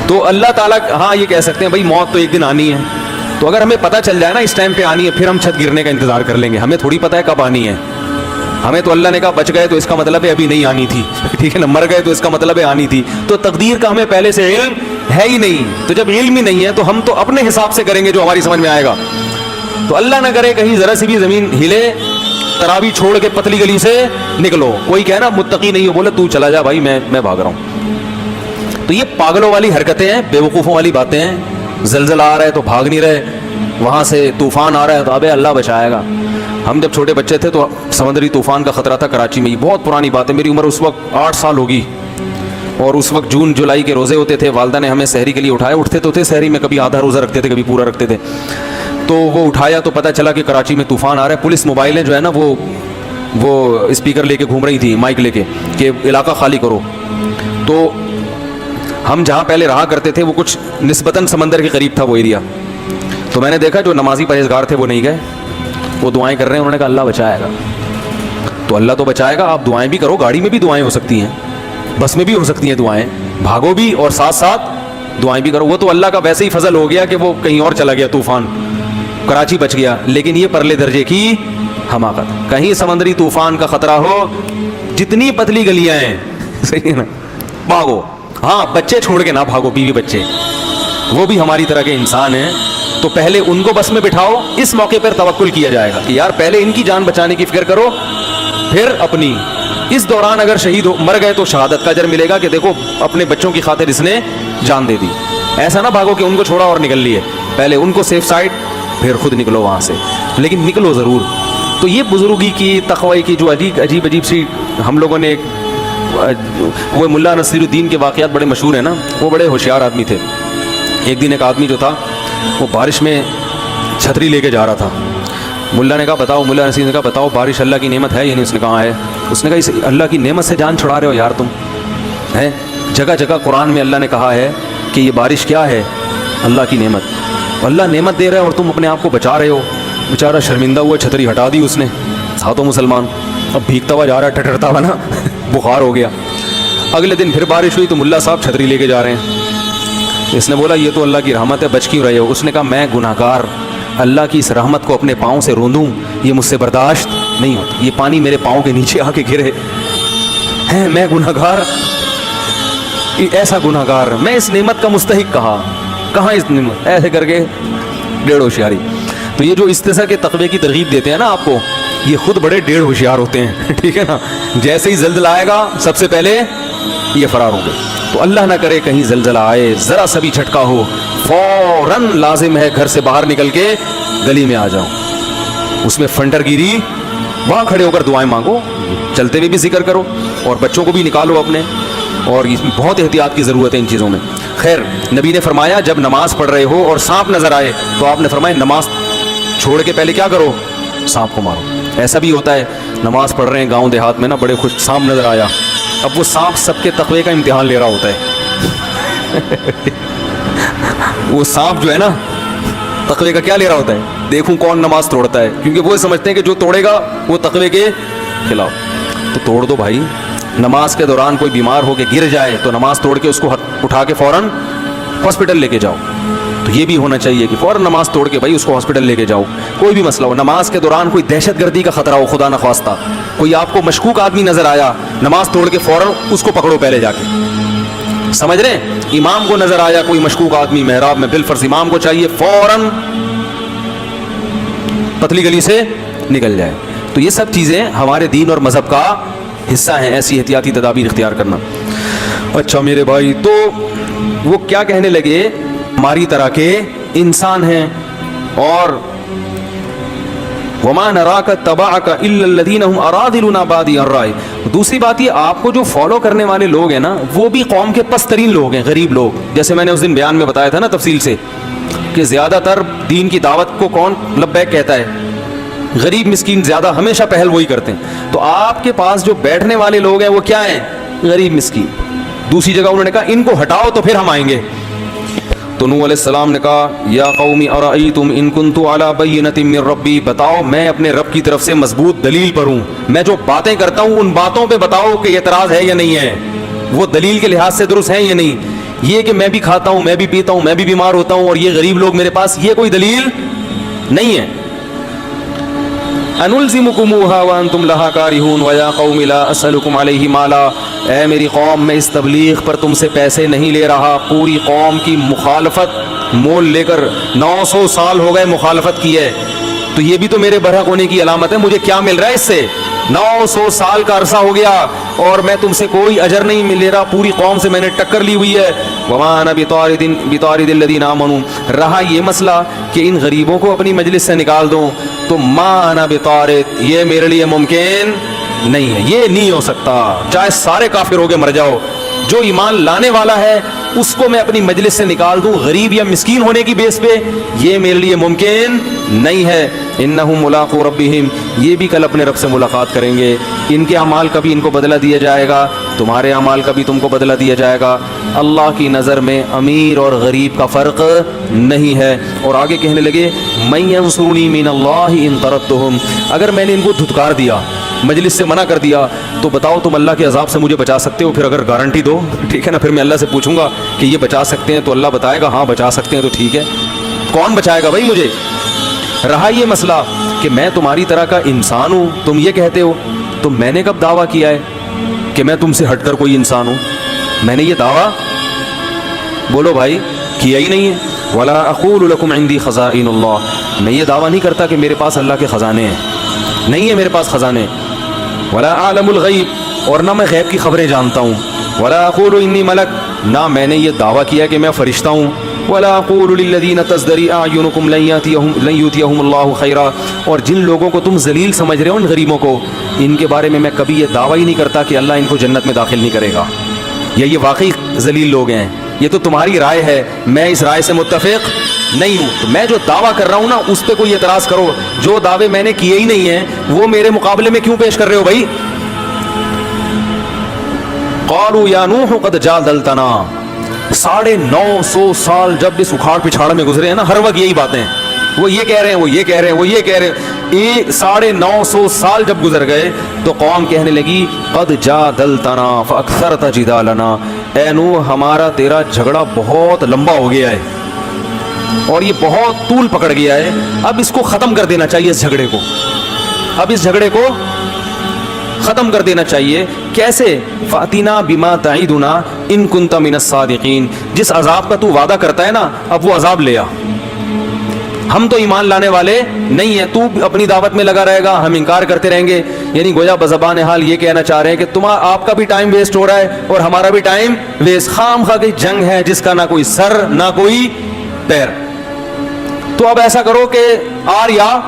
تو اللہ تعالیٰ ہاں یہ کہہ سکتے ہیں بھائی موت تو ایک دن آنی ہے, تو اگر ہمیں پتہ چل جائے نا اس ٹائم پہ آنی ہے, پھر ہم چھت گرنے کا انتظار کر لیں گے. ہمیں تھوڑی پتہ ہے کب آنی ہے. ہمیں تو اللہ نے کہا بچ گئے تو اس کا مطلب ہے ابھی نہیں آنی تھی, ٹھیک ہے نا, مر گئے تو اس کا مطلب ہے آنی تھی. تو تقدیر کا ہمیں پہلے سے علم ہے ہی نہیں, تو جب علم ہی نہیں ہے تو ہم تو اپنے حساب سے کریں گے جو ہماری سمجھ میں آئے گا. تو اللہ نہ کرے کہیں ذرا سی بھی زمین ہلے, تراویح چھوڑ کے پتلی گلی سے نکلو, کوئی کہنا متقی نہیں ہو, بولے تو چلا جا بھائی میں بھاگ رہا ہوں. تو یہ پاگلوں والی حرکتیں ہیں, بیوقوفوں والی باتیں ہیں. زلزلہ آ رہا ہے تو بھاگ نہیں رہے, وہاں سے طوفان آ رہا ہے تو ابے اللہ بچائے گا. ہم جب چھوٹے بچے تھے تو سمندری طوفان کا خطرہ تھا کراچی میں, یہ بہت پرانی بات ہے, میری عمر اس وقت 8 سال ہوگی, اور اس وقت جون جولائی کے روزے ہوتے تھے. والدہ نے ہمیں سحری کے لیے اٹھایا, اٹھتے تو تھے سحری میں, کبھی آدھا روزہ رکھتے تھے کبھی پورا رکھتے تھے. تو وہ اٹھایا تو پتہ چلا کہ کراچی میں طوفان آ رہا ہے. پولیس موبائلیں جو ہے نا وہ اسپیکر لے کے گھوم رہی تھی, مائک لے کے, کہ علاقہ خالی کرو. تو ہم جہاں پہلے رہا کرتے تھے وہ کچھ نسبتاً سمندر کے قریب تھا وہ ایریا. تو میں نے دیکھا جو نمازی پرہیزگار تھے وہ نہیں گئے, وہ دعائیں کر رہے ہیں. انہوں نے کہا اللہ بچائے گا. تو اللہ تو بچائے گا, آپ دعائیں بھی کرو, گاڑی میں بھی دعائیں ہو سکتی ہیں, بس میں بھی ہو سکتی ہیں دعائیں, بھاگو بھی اور ساتھ ساتھ دعائیں بھی کرو. وہ تو اللہ کا ویسے ہی فضل ہو گیا کہ وہ کہیں اور چلا گیا طوفان, کراچی بچ گیا. لیکن یہ پرلے درجے کی حماقت, کہیں سمندری طوفان کا خطرہ ہو, جتنی پتلی گلیاں ہیں صحیح ہے نا, بھاگو. ہاں بچے چھوڑ کے نہ بھاگو, بیوی بچے وہ بھی ہماری طرح کے انسان ہیں, تو پہلے ان کو بس میں بٹھاؤ. اس موقع پر توکل کیا جائے گا کہ یار پہلے ان کی جان بچانے کی فکر کرو, پھر اپنی. اس دوران اگر شہید مر گئے تو شہادت کا اجر ملے گا کہ دیکھو اپنے بچوں کی خاطر اس نے جان دے دی. ایسا نہ بھاگو کہ ان کو چھوڑا اور نکل لیے, پہلے ان کو سیف سائڈ, پھر خود نکلو وہاں سے, لیکن نکلو ضرور. تو یہ بزرگی کی, تقوی کی جو عجیب سی ہم لوگوں نے, وہ ملا نصیر الدین کے واقعات بڑے مشہور ہیں نا, وہ بڑے ہوشیار آدمی تھے. ایک دن ایک آدمی جو تھا وہ بارش میں چھتری لے کے جا رہا تھا. ملا نے کہا بتاؤ, ملا نصیر نے کہا بتاؤ بارش اللہ کی نعمت ہے یا نہیں؟ اس نے کہا ہے. اس نے کہا اس اللہ کی نعمت سے جان چھڑا رہے ہو یار تم, ہیں جگہ جگہ قرآن میں اللہ نے کہا ہے کہ یہ بارش کیا ہے, اللہ کی نعمت. اللہ نعمت دے رہا ہے اور تم اپنے آپ کو بچا رہے ہو. بیچارہ شرمندہ ہوا, چھتری ہٹا دی اس نے, تھا تو مسلمان, اب بھیگتا ہوا جا رہا ہے, ٹٹرتا ہوا نا, بخار ہو گیا. اگلے دن پھر بارش ہوئی تو ملا صاحب چھتری لے کے جا رہے ہیں. اس نے بولا یہ تو اللہ کی رحمت ہے, بچ کیوں رہے ہو؟ اس نے کہا میں گناہ گار, اللہ کی اس رحمت کو اپنے پاؤں سے روندوں یہ مجھ سے برداشت نہیں ہوتا. یہ پانی میرے پاؤں کے نیچے آ کے گرے ہیں, میں گناہ گار, ایسا گناہ گار, میں اس نعمت کا مستحق کہاں اس نعمت, ایسے کر کے ڈیڑھ ہوشیاری. تو یہ جو استثاء کے تقوی کی ترغیب دیتے ہیں نا آپ کو, یہ خود بڑے ڈیڑھ ہوشیار ہوتے ہیں, ٹھیک ہے نا. جیسے ہی زلزلہ آئے گا سب سے پہلے یہ فرار ہوں گے. تو اللہ نہ کرے کہیں زلزلہ آئے, ذرا سا بھی جھٹکا ہو, فوراً لازم ہے گھر سے باہر نکل کے گلی میں آ جاؤ. اس میں فنٹر گیری, وہاں کھڑے ہو کر دعائیں مانگو, چلتے ہوئے بھی ذکر کرو, اور بچوں کو بھی نکالو اپنے, اور بہت احتیاط کی ضرورت ہے ان چیزوں میں. خیر, نبی نے فرمایا جب نماز پڑھ رہے ہو اور سانپ نظر آئے تو آپ نے فرمایا نماز چھوڑ کے پہلے کیا کرو, سانپ کو مارو. ایسا بھی ہوتا ہے نماز پڑھ رہے ہیں گاؤں دیہات میں نا, بڑے خوش, سانپ نظر آیا, اب وہ سانپ سب کے تقوی کا امتحان لے رہا ہوتا ہے. وہ سانپ جو ہے نا تقوی کا کیا لے رہا ہوتا ہے, دیکھوں کون نماز توڑتا ہے, کیونکہ وہ سمجھتے ہیں کہ جو توڑے گا وہ تقوی کے خلاف. تو توڑ دو بھائی. نماز کے دوران کوئی بیمار ہو کے گر جائے تو نماز توڑ کے اس کو اٹھا کے فوراً ہاسپٹل لے کے جاؤ. تو یہ بھی ہونا چاہیے کہ فوراً نماز توڑ کے بھائی اس کو ہاسپٹل لے کے جاؤ. کوئی بھی مسئلہ ہو, نماز کے دوران کوئی دہشت گردی کا خطرہ ہو, خدا نخواستہ کوئی آپ کو مشکوک آدمی نظر آیا, نماز توڑ کے فوراً اس کو پکڑو پہلے جا کے. سمجھ رہے ہیں, امام کو نظر آیا کوئی مشکوک آدمی محراب میں, بالفرض امام کو چاہیے فوراً پتلی گلی سے نکل جائے. تو یہ سب چیزیں ہمارے دین اور مذہب کا حصہ ہیں, ایسی احتیاطی تدابیر اختیار کرنا. اچھا میرے بھائی, تو وہ کیا کہنے لگے, ہماری طرح کے انسان ہیں, اور وَمَا نَرَاكَ اتَّبَعَكَ إِلَّا الَّذِينَ هُمْ أَرَاذِلُنَا بَادِيَ الرَّأْيِ. دوسری بات یہ, آپ کو جو فالو کرنے والے لوگ ہیں نا وہ بھی قوم کے پست ترین لوگ ہیں, غریب لوگ. جیسے میں نے اس دن بیان میں بتایا تھا نا تفصیل سے کہ زیادہ تر دین کی دعوت کو کون لبیک کہتا ہے, غریب مسکین زیادہ ہمیشہ پہل وہی کرتے ہیں. تو آپ کے پاس جو بیٹھنے والے لوگ ہیں وہ کیا ہیں, غریب مسکین. دوسری جگہ انہوں نے کہا ان کو ہٹاؤ تو پھر ہم آئیں گے. تو نوح علیہ السلام نے کہا یا قومی ارأیتم ان کنت علی بینۃ من ربی، بتاؤ میں اپنے رب کی طرف سے مضبوط دلیل پر ہوں، میں جو باتیں کرتا ہوں ان باتوں پہ بتاؤ کہ اعتراض ہے یا نہیں ہے، وہ دلیل کے لحاظ سے درست ہے یا نہیں۔ یہ کہ میں بھی کھاتا ہوں، میں بھی پیتا ہوں، میں بھی بیمار ہوتا ہوں اور یہ غریب لوگ میرے پاس، یہ کوئی دلیل نہیں ہے۔ انلزمکموہا وانتم لہا کارہون ویا قوم لا اسألکم علیہ مالا، اے میری قوم میں اس تبلیغ پر تم سے پیسے نہیں لے رہا۔ پوری قوم کی مخالفت مول لے کر 900 سال ہو گئے مخالفت کی ہے، تو یہ بھی تو میرے برحق ہونے کی علامت ہے، مجھے کیا مل رہا ہے اس سے؟ 900 سال کا عرصہ ہو گیا اور میں تم سے کوئی اجر نہیں لے رہا، پوری قوم سے میں نے ٹکر لی ہوئی ہے۔ وما انا بطارد الذین آمنوا، رہا یہ مسئلہ کہ ان غریبوں کو اپنی مجلس سے نکال دوں، تو ما انا بطارد، یہ میرے لیے ممکن نہیں ہے، یہ نہیں ہو سکتا، چاہے سارے کافر ہو کے مر جاؤ، جو ایمان لانے والا ہے اس کو میں اپنی مجلس سے نکال دوں غریب یا مسکین ہونے کی بیس پہ، یہ میرے لیے ممکن نہیں ہے۔ انہم ملاقو ربہم، یہ بھی کل اپنے رب سے ملاقات کریں گے، ان کے اعمال کا بھی ان کو بدلہ دیا جائے گا، تمہارے اعمال کا بھی تم کو بدلہ دیا جائے گا۔ اللہ کی نظر میں امیر اور غریب کا فرق نہیں ہے۔ اور آگے کہنے لگے من ینصرنی من اللہ ان طردتہم، اگر میں نے ان کو دھتکار دیا، مجلس سے منع کر دیا، تو بتاؤ تم اللہ کے عذاب سے مجھے بچا سکتے ہو؟ پھر اگر گارنٹی دو، ٹھیک ہے نا، پھر میں اللہ سے پوچھوں گا کہ یہ بچا سکتے ہیں، تو اللہ بتائے گا ہاں بچا سکتے ہیں، تو ٹھیک ہے، کون بچائے گا بھائی مجھے؟ رہا یہ مسئلہ کہ میں تمہاری طرح کا انسان ہوں، تم یہ کہتے ہو، تو میں نے کب دعویٰ کیا ہے کہ میں تم سے ہٹ کر کوئی انسان ہوں؟ میں نے یہ دعویٰ بولو بھائی کیا ہی نہیں ہے۔ ولا اقول لکم عندی خزائن اللہ، میں یہ دعویٰ نہیں کرتا کہ میرے پاس اللہ کے خزانے ہیں، نہیں ہے میرے پاس خزانے۔ ولا اعلم الغیب، اور نہ میں غیب کی خبریں جانتا ہوں۔ ولا اقول انی ملک، نہ میں نے یہ دعویٰ کیا کہ میں فرشتہ ہوں۔ ولا اقول للذین تزدری اعینکم لن یؤتیہم اللہ خیرا، اور جن لوگوں کو تم ذلیل سمجھ رہے ہو ان غریبوں کو، ان کے بارے میں میں کبھی یہ دعویٰ ہی نہیں کرتا کہ اللہ ان کو جنت میں داخل نہیں کرے گا، یا یہ واقعی ذلیل لوگ ہیں، یہ تو تمہاری رائے ہے، میں اس رائے سے متفق نہیں ہوں۔ تو میں جو دعویٰ کر رہا ہوں نا اس پہ کوئی اعتراض کرو، جو دعوے میں نے کیے ہی نہیں ہیں وہ میرے مقابلے میں کیوں پیش کر رہے ہو بھائی؟ قالوا یا نوح قد جادلتنا، 950 سال جب اس اکھاڑ پچھاڑ میں گزرے ہیں نا، ہر وقت یہی باتیں، وہ یہ کہہ رہے ہیں، وہ یہ کہہ رہے ہیں، وہ یہ کہہ رہے ہیں، یہ 950 سال جب گزر گئے تو قوم کہنے لگی قد جادلتنا فاکثرت جدالنا، اے نوح ہمارا تیرا جھگڑا بہت لمبا ہو گیا ہے اور یہ بہت طول پکڑ گیا ہے، اب اس کو ختم کر دینا چاہیے، اس جھگڑے کو، اب اس جھگڑے کو ختم کر دینا چاہیے۔ کیسے؟ فاتنا بما تعیدنا ان کنت من الصادقین، جس عذاب کا تو وعدہ کرتا ہے نا اب وہ عذاب لے آ، ہم تو ایمان لانے والے نہیں ہیں، تو اپنی دعوت میں لگا رہے گا، ہم انکار کرتے رہیں گے، یعنی گویا بزبان حال یہ کہنا چاہ رہے ہیں کہ آپ کا بھی ٹائم ویسٹ ہو رہا ہے اور ہمارا بھی ٹائم ویسٹ، خام خواہ کی جنگ ہے جس کا نہ کوئی سر نہ کوئی پیر۔ تو اب ایسا کرو کہ آر یا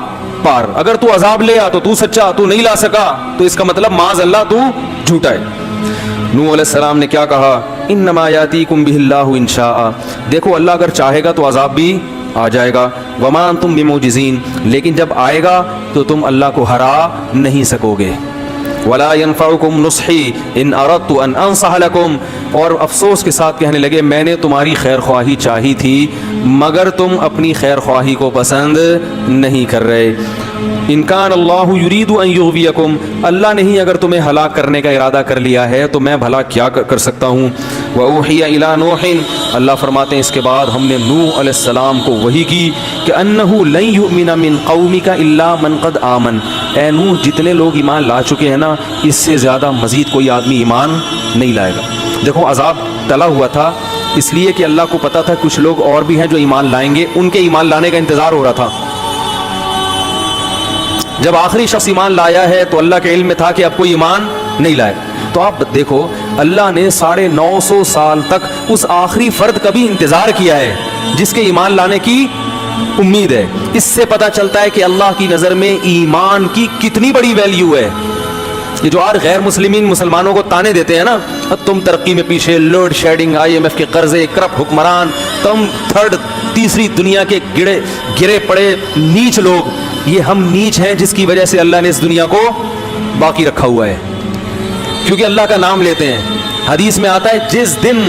پار، اگر تو عذاب لے آ تو سچا، تو نہیں لا سکا تو اس کا مطلب معاذ اللہ تو جھوٹا ہے۔ نوح علیہ السلام نے کیا کہا؟ انما یاتیکم بہ اللہ ان شاء، دیکھو اللہ اگر چاہے گا تو عذاب بھی آ جائے گا، وما انتم بمعجزین، لیکن جب آئے گا تو تم اللہ کو ہرا نہیں سکو گے۔ ولا ينفعكم نصحی ان اردت ان انصح لكم، اور افسوس کے ساتھ کہنے لگے میں نے تمہاری خیر خواہی چاہی تھی مگر تم اپنی خیر خواہی کو پسند نہیں کر رہے۔ ان کان اللہ یرید ان یغویکم، اللہ نے ہی اگر تمہیں ہلاک کرنے کا ارادہ کر لیا ہے تو میں بھلا کیا کر سکتا ہوں۔ وأوحی الی نوح، اللہ فرماتے ہیں اس کے بعد ہم نے نوح علیہ السلام کو وحی کی کہ انہ لن یؤمن من قومک الا من قد آمن، اے نوح جتنے لوگ ایمان لا چکے ہیں نا اس سے زیادہ مزید کوئی آدمی ایمان نہیں لائے گا۔ دیکھو عذاب ٹلا ہوا تھا اس لیے کہ اللہ کو پتا تھا کچھ لوگ اور بھی ہیں جو ایمان لائیں گے، ان کے ایمان لانے کا انتظار ہو رہا تھا۔ جب آخری شخص ایمان لایا ہے تو اللہ کے علم میں تھا کہ اب کوئی ایمان نہیں لائے۔ تو آپ دیکھو اللہ نے 950 سال تک اس آخری فرد کا بھی انتظار کیا ہے جس کے ایمان لانے کی امید ہے۔ اس سے پتہ چلتا ہے کہ اللہ کی نظر میں ایمان کی کتنی بڑی ویلیو ہے۔ یہ جو آج غیر مسلمین مسلمانوں کو تانے دیتے ہیں نا، تم ترقی میں پیچھے، لوڈ شیڈنگ، IMF کے قرضے، کرپٹ حکمران، تم تیسری دنیا کے گرے پڑے نیچ لوگ، یہ ہم نیچ ہیں جس کی وجہ سے اللہ نے اس دنیا کو باقی رکھا ہوا ہے، کیونکہ اللہ کا نام لیتے ہیں۔ حدیث میں آتا ہے جس دن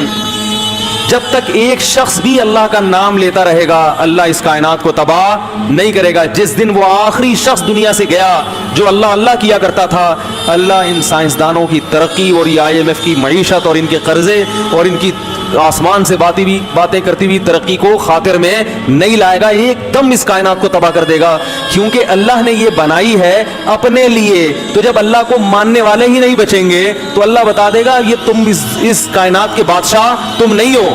جب تک ایک شخص بھی اللہ کا نام لیتا رہے گا اللہ اس کائنات کو تباہ نہیں کرے گا. جس دن وہ آخری شخص دنیا سے گیا جو اللہ اللہ کیا کرتا تھا, اللہ ان سائنسدانوں کی ترقی اور یہ IMF کی معیشت اور ان کے قرضے اور ان کی آسمان سے باتیں کرتی ہوئی ترقی کو خاطر میں نہیں لائے گا. ایک دم اس کائنات کو تباہ کر دے گا, کیونکہ اللہ نے یہ بنائی ہے اپنے لیے. تو جب اللہ کو ماننے والے ہی نہیں بچیں گے تو اللہ بتا دے گا یہ تم اس کائنات کے بادشاہ تم نہیں ہو.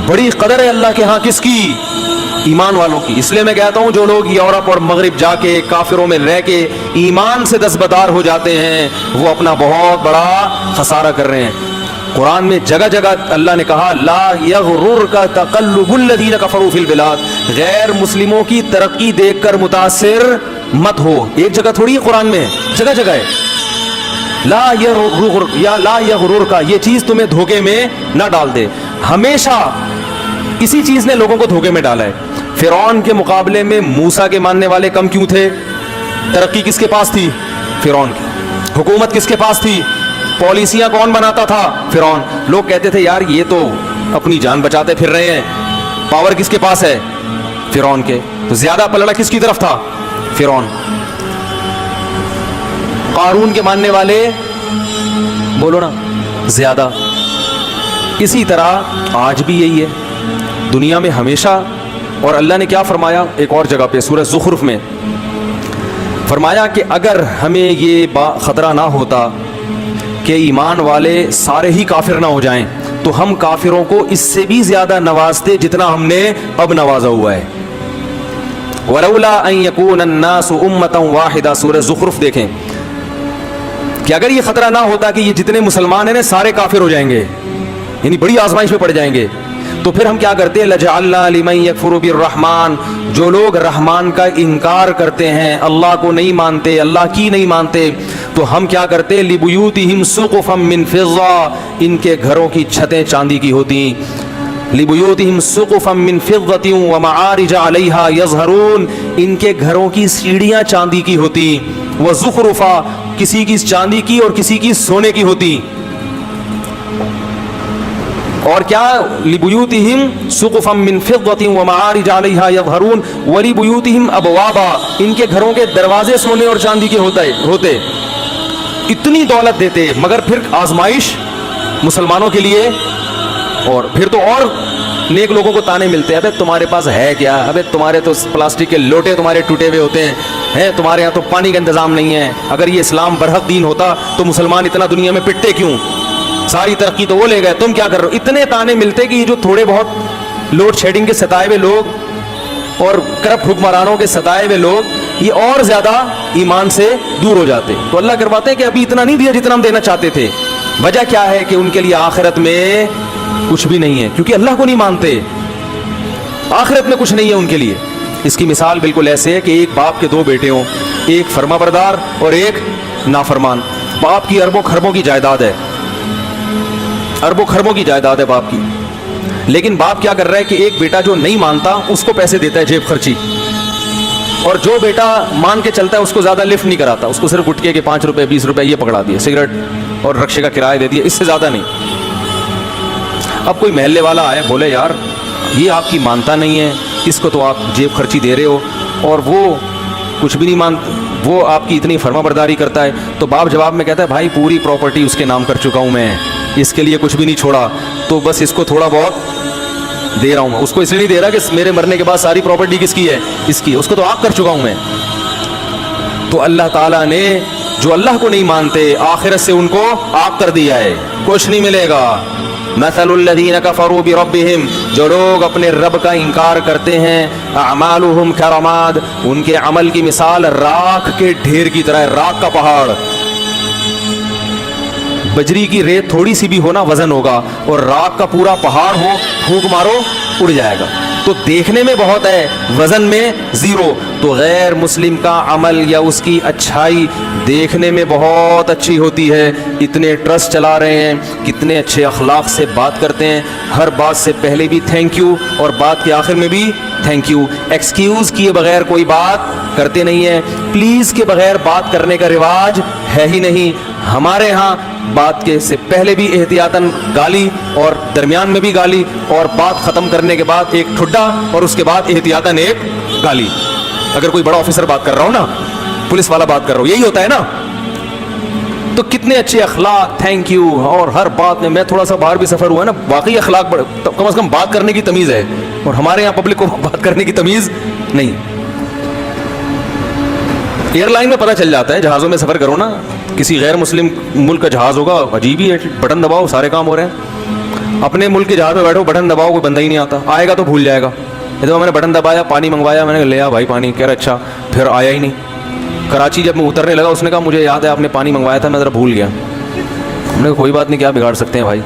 بڑی قدر ہے اللہ کے ہاں کس کی؟ ایمان والوں کی. اس لیے میں کہتا ہوں جو لوگ یورپ اور مغرب جا کے کافروں میں رہ کے ایمان سے دستبردار ہو جاتے ہیں وہ اپنا بہت بڑا خسارہ کر رہے ہیں. قرآن میں جگہ جگہ اللہ نے کہا لا یغررک تقلب الذین کفروا فی البلاد, غیر مسلموں کی ترقی دیکھ کر متاثر مت ہو. ایک جگہ تھوڑی ہے قرآن میں, جگہ جگہ ہے لا یغررک یا لا یغررک, یہ چیز تمہیں دھوکے میں نہ ڈال دے. ہمیشہ اسی چیز نے لوگوں کو دھوکے میں ڈالا ہے. فرعون کے مقابلے میں موسیٰ کے ماننے والے کم کیوں تھے؟ ترقی کس کے پاس تھی؟ فرعون کی. حکومت کس کے پاس تھی؟ پالیسیاں کون بناتا تھا؟ فرعون. لوگ کہتے تھے یار یہ تو اپنی جان بچاتے پھر رہے ہیں. پاور کس کے پاس ہے؟ فرعون کے. تو زیادہ پلڑا کس کی طرف تھا؟ فرعون. قارون کے ماننے والے بولو نا زیادہ. اسی طرح آج بھی یہی ہے دنیا میں ہمیشہ. اور اللہ نے کیا فرمایا ایک اور جگہ پہ سورہ زخرف میں فرمایا کہ اگر ہمیں یہ خطرہ نہ ہوتا کہ ایمان والے سارے ہی کافر نہ ہو جائیں تو ہم کافروں کو اس سے بھی زیادہ نوازتے جتنا ہم نے اب نوازا ہوا ہے. ولولا ان یکون الناس امۃ واحدہ, سورہ زخرف دیکھیں کہ اگر یہ خطرہ نہ ہوتا کہ یہ جتنے مسلمان ہیں سارے کافر ہو جائیں گے, یعنی بڑی آزمائش میں پڑ جائیں گے, تو پھر ہم کیا کرتے ہیں لجعلنا لمن یکفر بالرحمن, جو لوگ رحمان کا انکار کرتے ہیں, اللہ کو نہیں مانتے, اللہ کی نہیں مانتے, تو ہم کیا کرتے لبیوتہم سقفا من فضہ, ان کے گھروں کی چھتیں چاندی کی ہوتی. لبیوتہم سقفا من فضہ ومعارج علیہا یظہرون, ان کے گھروں کی سیڑھیاں چاندی کی ہوتی. وزخرفا, کسی کی چاندی کی اور کسی کی سونے کی ہوتی. اور کیا لبیوتہم سقفا من فضہ ومعارج علیہا یظہرون ولبیوتہم ابوابا, ان کے گھروں کے دروازے سونے اور چاندی کے ہوتے. اتنی دولت دیتے مگر پھر آزمائش مسلمانوں کے لیے. اور پھر تو اور نیک لوگوں کو تانے ملتے ہیں, ابے تمہارے پاس ہے کیا, ابے تمہارے تو پلاسٹک کے لوٹے تمہارے ٹوٹے ہوئے ہوتے ہیں, تمہارے یہاں تو پانی کا انتظام نہیں ہے. اگر یہ اسلام برحق دین ہوتا تو مسلمان اتنا دنیا میں پٹتے کیوں؟ ساری ترقی تو وہ لے گئے, تم کیا کر رہے ہو؟ اتنے تانے ملتے کہ یہ جو تھوڑے بہت لوڈ شیڈنگ کے ستائے ہوئے لوگ اور کرپٹ حکمرانوں کے ستائے ہوئے لوگ یہ اور زیادہ ایمان سے دور ہو جاتے. تو اللہ کرواتے ہیں کہ ابھی اتنا نہیں دیا جتنا ہم دینا چاہتے تھے. وجہ کیا ہے کہ ان کے لیے آخرت میں کچھ بھی نہیں ہے, کیونکہ اللہ کو نہیں مانتے. آخرت میں کچھ نہیں ہے ان کے لیے. اس کی مثال بالکل ایسے ہے کہ ایک باپ کے دو بیٹے ہوں, ایک فرما بردار اور ایک نافرمان. باپ کی اربوں خربوں کی جائیداد ہے, اربوں خربوں کی جائیداد ہے باپ کی, لیکن باپ کیا کر رہا ہے کہ ایک بیٹا جو نہیں مانتا اس کو پیسے دیتا ہے جیب خرچی, اور جو بیٹا مان کے چلتا ہے اس کو زیادہ لفٹ نہیں کراتا, اس کو صرف گٹکے کے 5 روپے 20 روپے یہ پکڑا دیے, سگریٹ اور رکشے کا کرایہ دے دیا, اس سے زیادہ نہیں. اب کوئی محلے والا آئے بولے یار یہ آپ کی مانتا نہیں ہے, اس کو تو آپ جیب خرچی دے رہے ہو اور وہ کچھ بھی نہیں مانتا, وہ آپ کی اتنی فرما برداری کرتا ہے. تو باپ جواب میں کہتا ہے بھائی پوری پراپرٹی اس کے نام کر چکا ہوں میں, اس کے لیے کچھ بھی نہیں چھوڑا, تو بس اس کو تھوڑا بہت دے رہا ہوں. اس کو اس لیے نہیں دے رہا کہ میرے مرنے کے بعد ساری پراپرٹی کس کی ہے, اس کی, اس کو تو آپ کر چکا ہوں میں. تو اللہ تعالیٰ نے جو اللہ کو نہیں مانتے آخرت سے ان کو آپ کر دیا ہے, کچھ نہیں ملے گا. مثل الذین کفروا بربہم, جو لوگ اپنے رب کا انکار کرتے ہیں, اعمالہم کرماد, ان کے عمل کی مثال راکھ کے ڈھیر کی طرح ہے, راکھ کا پہاڑ. بجری کی ریت تھوڑی سی بھی ہونا وزن ہوگا, اور راکھ کا پورا پہاڑ ہو پھونک مارو اڑ جائے گا. تو دیکھنے میں بہت ہے, وزن میں زیرو. تو غیر مسلم کا عمل یا اس کی اچھائی دیکھنے میں بہت اچھی ہوتی ہے, اتنے ٹرسٹ چلا رہے ہیں, کتنے اچھے اخلاق سے بات کرتے ہیں, ہر بات سے پہلے بھی تھینک یو اور بات کے آخر میں بھی تھینک یو, ایکسکیوز کیے بغیر کوئی بات کرتے نہیں ہیں, پلیز کے بغیر بات کرنے کا رواج ہے ہی نہیں. ہمارے ہاں بات کے سے پہلے بھی احتیاطاً گالی اور درمیان میں بھی گالی اور بات ختم کرنے کے بعد ایک ٹھڈا اور اس کے بعد احتیاطاً ایک گالی. اگر کوئی بڑا آفیسر بات کر رہا ہو نا, پولیس والا بات کر رہا ہو, یہی ہوتا ہے نا. تو کتنے اچھے اخلاق, تھینک یو, اور ہر بات میں تھوڑا سا باہر بھی سفر ہوا ہے نا, واقعی اخلاق کم از کم بات کرنے کی تمیز ہے, اور ہمارے یہاں پبلک کو بات کرنے کی تمیز نہیں. ایئر لائن میں پتہ چل جاتا ہے, جہازوں میں سفر کرو نا, کسی غیر مسلم ملک کا جہاز ہوگا, عجیب ہی ہے, بٹن دباؤ سارے کام ہو رہے ہیں. اپنے ملک کے جہاز میں بیٹھو, بٹن دباؤ, کوئی بندہ ہی نہیں آتا, آئے گا تو بھول جائے گا. میں نے بٹن دبایا, پانی منگوایا, میں نے لیا بھائی پانی, کہہ رہا اچھا, پھر آیا ہی نہیں. کراچی جب میں اترنے لگا, اس نے کہا مجھے یاد ہے آپ نے پانی منگوایا تھا, میں ذرا بھول گیا. ہم نے کہا کوئی بات نہیں, کیا بگاڑ سکتے ہیں بھائی,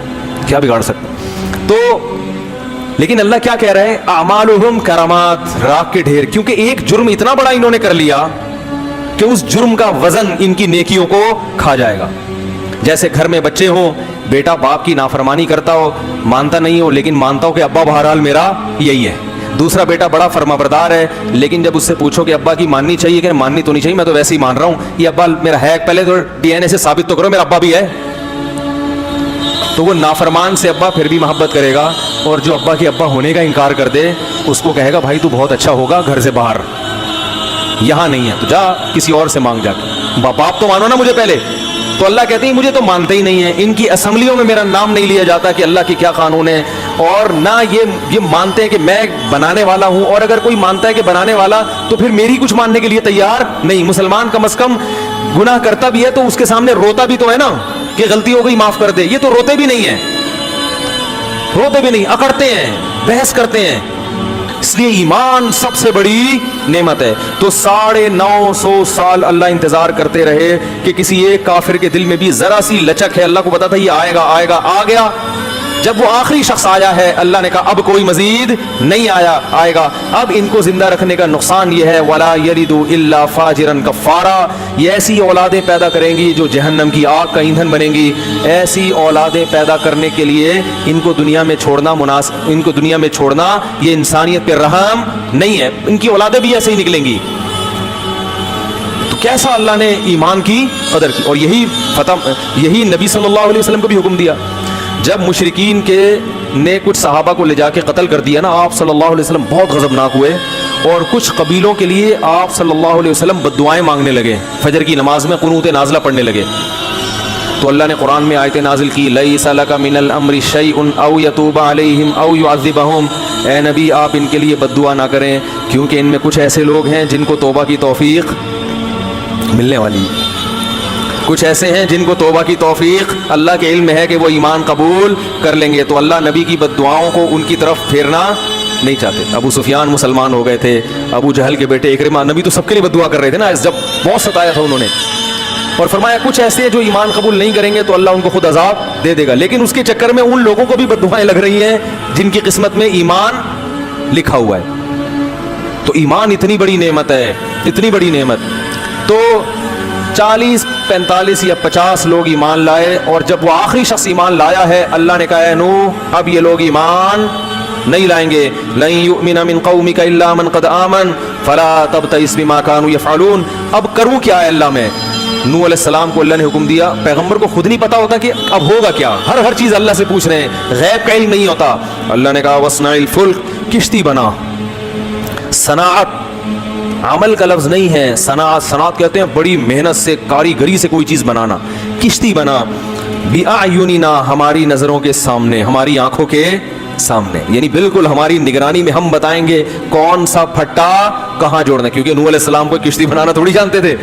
کیا بگاڑ سکتے ہیں. تو لیکن اللہ کیا کہہ رہے ہیں, اعمالہم کرامات, راکھ کے ڈھیر, کیونکہ ایک جرم اتنا بڑا انہوں نے کر لیا کہ اس جرم کا وزن ان کی نیکیوں کو کھا جائے گا. جیسے گھر میں بچے ہوں, بیٹا باپ کی نافرمانی کرتا ہو, مانتا نہیں ہو, لیکن مانتا ہو کہ ابا بہرحال میرا یہی ہے. دوسرا بیٹا بڑا فرما بردار ہے, لیکن جب اس سے پوچھو کہ ابا کی ماننی چاہیے کہ ماننی تو نہیں چاہیے, میں تو ویسے ہی مان رہا ہوں, یہ ابا میرا ہے, پہلے تو ڈی این اے سے ثابت تو کرو میرا ابا بھی ہے. تو وہ نافرمان سے ابا پھر بھی محبت کرے گا, اور جو ابا کے ابا ہونے کا انکار کر دے اس کو کہے گا بھائی تو بہت اچھا ہوگا گھر سے باہر, یہاں نہیں ہے تو جا کسی اور سے مانگ جا کے, باپ تو مانو نا مجھے پہلے. تو اللہ کہتے ہیں مجھے تو مانتے ہی نہیں ہیں, ان کی اسمبلیوں میں میرا نام نہیں لیا جاتا کہ اللہ کی کیا قانون ہے, اور نہ یہ مانتے ہیں کہ میں بنانے والا ہوں, اور اگر کوئی مانتا ہے کہ بنانے والا تو پھر میری کچھ ماننے کے لیے تیار نہیں. مسلمان کم از کم گناہ کرتا بھی ہے تو اس کے سامنے روتا بھی تو ہے نا کہ غلطی ہو گئی معاف کر دے, یہ تو روتے بھی نہیں ہیں, روتے بھی نہیں, اکڑتے ہیں, بحث کرتے ہیں. اس لیے ایمان سب سے بڑی نعمت ہے. تو 950 سال اللہ انتظار کرتے رہے کہ کسی ایک کافر کے دل میں بھی ذرا سی لچک ہے, اللہ کو پتا تھا یہ آئے گا آئے گا, آ گیا. جب وہ آخری شخص آیا ہے, اللہ نے کہا اب کوئی مزید نہیں آئے گا. اب ان کو زندہ رکھنے کا نقصان یہ ہے, وَلَا يَلِدُ إِلَّا فَاجِرًا كَفَّارًا, یہ ایسی اولادیں پیدا کریں گی جو جہنم کی آگ کا ایندھن بنیں گی. ایسی اولادیں پیدا کرنے کے لیے ان کو دنیا میں چھوڑنا ان کو دنیا میں چھوڑنا یہ انسانیت پہ رحم نہیں ہے. ان کی اولادیں بھی ایسے ہی نکلیں گی. تو کیسا اللہ نے ایمان کی قدر کی, اور یہی نبی صلی اللہ علیہ وسلم کو بھی حکم دیا. جب مشرکین نے کچھ صحابہ کو لے جا کے قتل کر دیا نا, آپ صلی اللہ علیہ وسلم بہت غضبناک ہوئے, اور کچھ قبیلوں کے لیے آپ صلی اللہ علیہ وسلم بددعائیں مانگنے لگے, فجر کی نماز میں قنوت نازلہ پڑھنے لگے. تو اللہ نے قرآن میں آیتیں نازل کی, لیس لک من الامر شیء او یتوب علیہم او یعذبہم, اے نبی آپ ان کے لیے بددعا نہ کریں کیونکہ ان میں کچھ ایسے لوگ ہیں جن کو توبہ کی توفیق ملنے والی, کچھ ایسے ہیں جن کو توبہ کی توفیق اللہ کے علم میں ہے کہ وہ ایمان قبول کر لیں گے. تو اللہ نبی کی بددعاؤں کو ان کی طرف پھیرنا نہیں چاہتے. ابو سفیان مسلمان ہو گئے تھے, ابو جہل کے بیٹے اکرمہ, نبی تو سب کے لیے بددعا کر رہے تھے نا جب بہت ستایا تھا انہوں نے, اور فرمایا کچھ ایسے جو ایمان قبول نہیں کریں گے تو اللہ ان کو خود عذاب دے دے گا. لیکن اس کے چکر میں ان لوگوں کو بھی بددعائیں لگ رہی ہیں جن کی قسمت میں ایمان لکھا ہوا ہے. تو ایمان اتنی بڑی نعمت ہے, اتنی بڑی نعمت. تو 40 45 یا 50 لوگ ایمان لائے, اور جب وہ آخری شخص ایمان لایا ہے, اللہ نے کہا اے نوح اب یہ لوگ ایمان نہیں لائیں گے. لن یؤمن من قومک الا من قد آمن فلا تبتئس بما كانوا يفعلون. اب کروں کیا ہے اللہ میں؟ نوح علیہ السلام کو اللہ نے حکم دیا, پیغمبر کو خود نہیں پتا ہوتا کہ اب ہوگا کیا, ہر چیز اللہ سے پوچھ رہے ہیں, غیب کا علم نہیں ہوتا. اللہ نے کہا وصنع الفلک, کشتی بنا. صناعت عمل کا لفظ نہیں ہے, صنعت کہتے ہیں بڑی محنت سے کاریگری سے کوئی چیز بنانا. کشتی بنا بِأَعْيُنِنَا, ہماری نظروں کے سامنے, ہماری آنکھوں کے سامنے, یعنی بالکل ہماری نگرانی میں ہم بتائیں گے کون سا پھٹا کہاں جوڑنا ہے, کیونکہ نوح علیہ السلام کو کشتی بنانا تھوڑی جانتے تھے.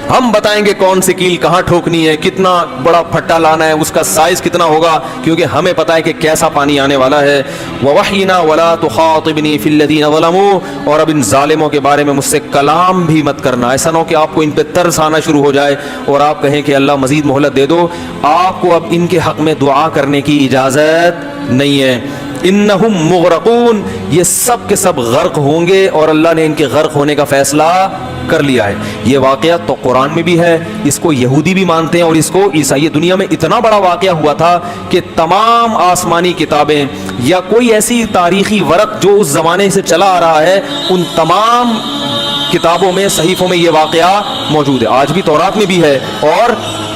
ہم بتائیں گے کون سی کیل کہاں ٹھوکنی ہے, کتنا بڑا پھٹا لانا ہے, اس کا سائز کتنا ہوگا, کیونکہ ہمیں پتا ہے کہ کیسا پانی آنے والا ہے. وَوَحْيِنَا وَلَا تُخَاطِبْنِي فِي الَّذِينَ ظَلَمُوا, اور اب ان ظالموں کے بارے میں مجھ سے کلام بھی مت کرنا. ایسا نہ ہو کہ آپ کو ان پہ ترس آنا شروع ہو جائے اور آپ کہیں کہ اللہ مزید مہلت دے دو. آپ کو اب ان کے حق میں دعا کرنے کی اجازت نہیں ہے. انہم مغرقون, یہ سب کے سب غرق ہوں گے, اور اللہ نے ان کے غرق ہونے کا فیصلہ کر لیا ہے. یہ واقعہ تو قرآن میں بھی ہے, اس کو یہودی بھی مانتے ہیں اور اس کو عیسائی. دنیا میں اتنا بڑا واقعہ ہوا تھا کہ تمام آسمانی کتابیں یا کوئی ایسی تاریخی ورق جو اس زمانے سے چلا آ رہا ہے, ان تمام کتابوں میں, صحیفوں میں یہ واقعہ موجود ہے. آج بھی تورات میں بھی ہے اور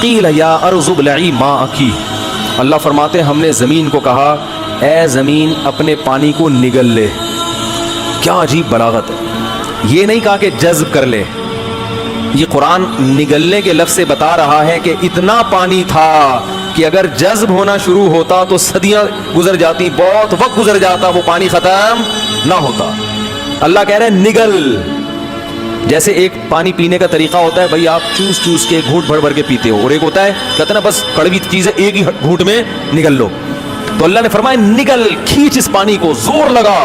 قیل یا ارض ابلعی ماءکی، اللہ فرماتے ہیں ہم نے زمین کو کہا اے زمین اپنے پانی کو نگل لے. کیا عجیب بلاغت ہے. یہ نہیں کہا کہ جذب کر لے، یہ قرآن نگلنے کے لفظ سے بتا رہا ہے کہ اتنا پانی تھا کہ اگر جذب ہونا شروع ہوتا تو صدیاں گزر جاتی، بہت وقت گزر جاتا، وہ پانی ختم نہ ہوتا. اللہ کہہ رہے ہیں نگل. جیسے ایک پانی پینے کا طریقہ ہوتا ہے، بھائی آپ چوس چوس کے گھونٹ بھر بھر کے پیتے ہو، اور ایک ہوتا ہے کہتے ہیں نا بس کڑوی چیز ہے ایک ہی گھونٹ میں نگل لو. تو اللہ نے فرمایا نگل، کھینچ اس پانی کو، زور لگا،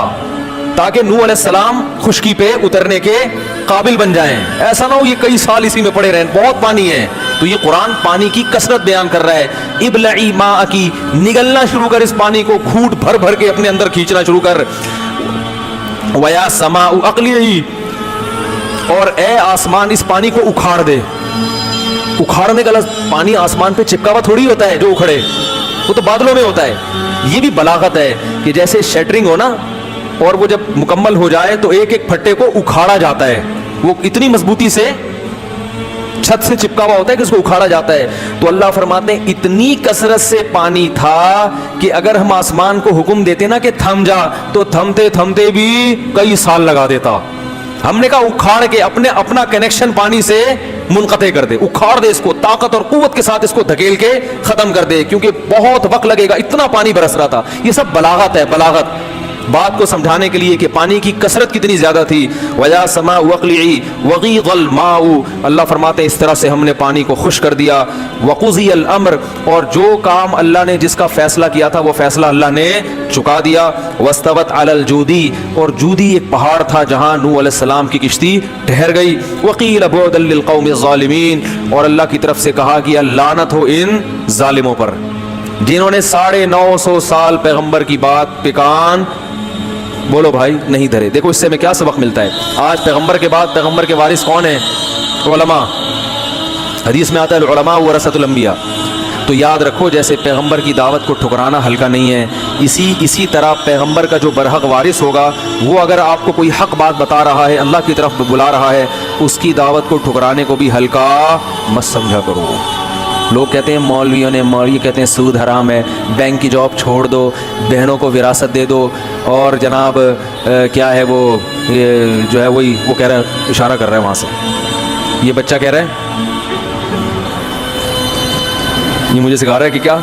تاکہ نوح علیہ السلام خشکی پہ اترنے کے قابل بن جائیں. ایسا نہ ہو یہ کئی سال اسی میں پڑے رہیں، بہت پانی ہے. تو یہ قرآن پانی کی کثرت بیان کر رہا ہے. ابلعی ماءکی، نگلنا شروع کر اس پانی کو، گھونٹ بھر بھر کے اپنے اندر کھینچنا شروع کر. ویا سماء اقلعی، اور اے آسمان اس پانی کو اکھاڑ دے. اکھاڑنے کا لفظ، پانی آسمان پہ چپکا ہوا تھوڑی ہوتا ہے جو اکھڑے، وہ تو بادلوں میں ہوتا ہے. یہ بھی بلاغت ہے کہ جیسے شیٹرنگ ہو نا، اور وہ جب مکمل ہو جائے تو ایک ایک پھٹے کو اکھاڑا جاتا ہے، وہ اتنی مضبوطی سے چھت سے چپکا ہوا ہوتا ہے کہ اس کو اکھاڑا جاتا ہے. تو اللہ فرماتے ہیں اتنی کثرت سے پانی تھا کہ اگر ہم آسمان کو حکم دیتے نا کہ تھم جا، تو تھمتے تھمتے بھی کئی سال لگا دیتا. ہم نے کہا اکھاڑ کے اپنا کنیکشن پانی سے منقطع کر دے، اکھاڑ دے اس کو، طاقت اور قوت کے ساتھ اس کو دھکیل کے ختم کر دے، کیونکہ بہت وقت لگے گا، اتنا پانی برس رہا تھا. یہ سب بلاغت ہے، بلاغت بات کو سمجھانے کے لیے کہ پانی کی کثرت کتنی زیادہ تھی. وَيَا سَمَاءُ وَقْلِعِي وَغِيضَ الْمَاءُ، اللہ فرماتے ہیں اس طرح سے ہم نے پانی کو خشک کر دیا. وَقُضِيَ الْأَمْرُ، اور جو کام اللہ نے جس کا فیصلہ کیا تھا وہ فیصلہ اللہ نے چکا دیا. وَاسْتَوَتْ عَلَى الْجُودِي، اور جودی ایک پہاڑ تھا جہاں نوح علیہ السلام کی کشتی ٹھہر گئی. وَقِيلَ بُعْدًا لِلْقَوْمِ الظَّالِمِينَ، اور اللہ کی طرف سے کہا کہ لعنت ہو ان ظالموں پر جنہوں نے 950 سال پیغمبر کی بات پہ کان بولو بھائی نہیں دھرے. دیکھو اس سے ہمیں کیا سبق ملتا ہے. آج پیغمبر کے بعد پیغمبر کے وارث کون ہیں؟ علماء. حدیث میں آتا ہے العلماء ورثۃ الانبیاء. تو یاد رکھو جیسے پیغمبر کی دعوت کو ٹھکرانا ہلکا نہیں ہے، اسی طرح پیغمبر کا جو برحق وارث ہوگا وہ اگر آپ کو کوئی حق بات بتا رہا ہے، اللہ کی طرف بلا رہا ہے، اس کی دعوت کو ٹھکرانے کو بھی ہلکا مت سمجھا کرو. لوگ کہتے ہیں مولوی کہتے ہیں سود حرام ہے، بینک کی جاب چھوڑ دو، بہنوں کو وراثت دے دو، اور جناب کیا ہے وہ جو ہے وہی وہ کہہ رہا ہے، اشارہ کر رہا ہے وہاں سے، یہ بچہ کہہ رہا ہے، یہ مجھے سکھا رہا ہے کہ کیا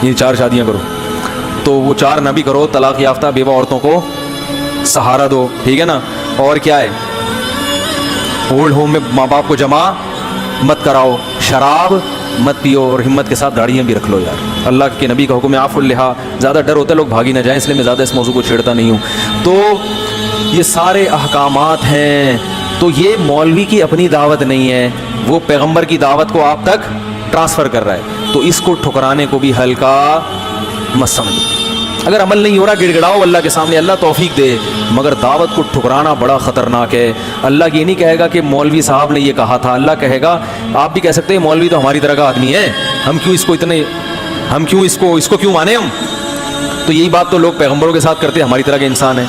یہ 4 شادیاں کرو. تو وہ 4 نہ بھی کرو، طلاق یافتہ بیوہ عورتوں کو سہارا دو، ٹھیک ہے نا. اور کیا ہے، اولڈ ہوم میں ماں باپ کو جمع مت کراؤ، شراب مت پیو، اور ہمت کے ساتھ داڑیاں بھی رکھ لو. یار اللہ کے نبی کا حکم ہے عفو اللحا، زیادہ ڈر ہوتا ہے لوگ بھاگی نہ جائیں، اس لیے میں زیادہ اس موضوع کو چھیڑتا نہیں ہوں. تو یہ سارے احکامات ہیں. تو یہ مولوی کی اپنی دعوت نہیں ہے، وہ پیغمبر کی دعوت کو آپ تک ٹرانسفر کر رہا ہے. تو اس کو ٹھکرانے کو بھی ہلکا مت سمجھو. اگر عمل نہیں ہو رہا گڑ گڑاؤ اللہ کے سامنے، اللہ توفیق دے، مگر دعوت کو ٹھکرانا بڑا خطرناک ہے. اللہ یہ نہیں کہے گا کہ مولوی صاحب نے یہ کہا تھا، اللہ کہے گا، آپ بھی کہہ سکتے ہیں مولوی تو ہماری طرح کا آدمی ہے، ہم کیوں اس کو کیوں مانے ہم. تو یہی بات تو لوگ پیغمبروں کے ساتھ کرتے ہیں، ہماری طرح کے انسان ہیں.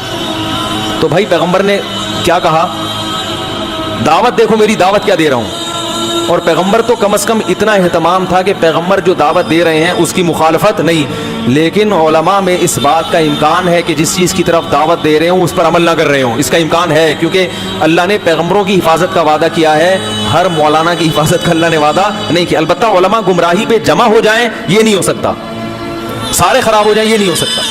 تو بھائی پیغمبر نے کیا کہا، دعوت دیکھو میری دعوت کیا دے رہا ہوں. اور پیغمبر تو کم از کم اتنا اہتمام تھا کہ پیغمبر جو دعوت دے رہے ہیں اس کی مخالفت نہیں. لیکن علماء میں اس بات کا امکان ہے کہ جس چیز کی طرف دعوت دے رہے ہوں اس پر عمل نہ کر رہے ہوں، اس کا امکان ہے، کیونکہ اللہ نے پیغمبروں کی حفاظت کا وعدہ کیا ہے، ہر مولانا کی حفاظت کا اللہ نے وعدہ نہیں کیا. البتہ علماء گمراہی پہ جمع ہو جائیں یہ نہیں ہو سکتا، سارے خراب ہو جائیں یہ نہیں ہو سکتا.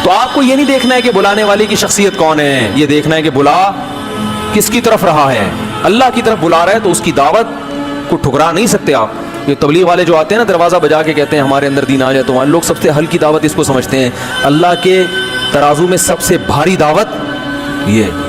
تو آپ کو یہ نہیں دیکھنا ہے کہ بلانے والی کی شخصیت کون ہے، یہ دیکھنا ہے کہ بلا کس کی طرف رہا ہے. اللہ کی طرف بلا رہا ہے تو اس کی دعوت کو ٹھکرا نہیں سکتے آپ. یہ تبلیغ والے جو آتے ہیں نا دروازہ بجا کے کہتے ہیں ہمارے اندر دین آ جائے، تو لوگ سب سے ہلکی دعوت اس کو سمجھتے ہیں. اللہ کے ترازو میں سب سے بھاری دعوت یہ.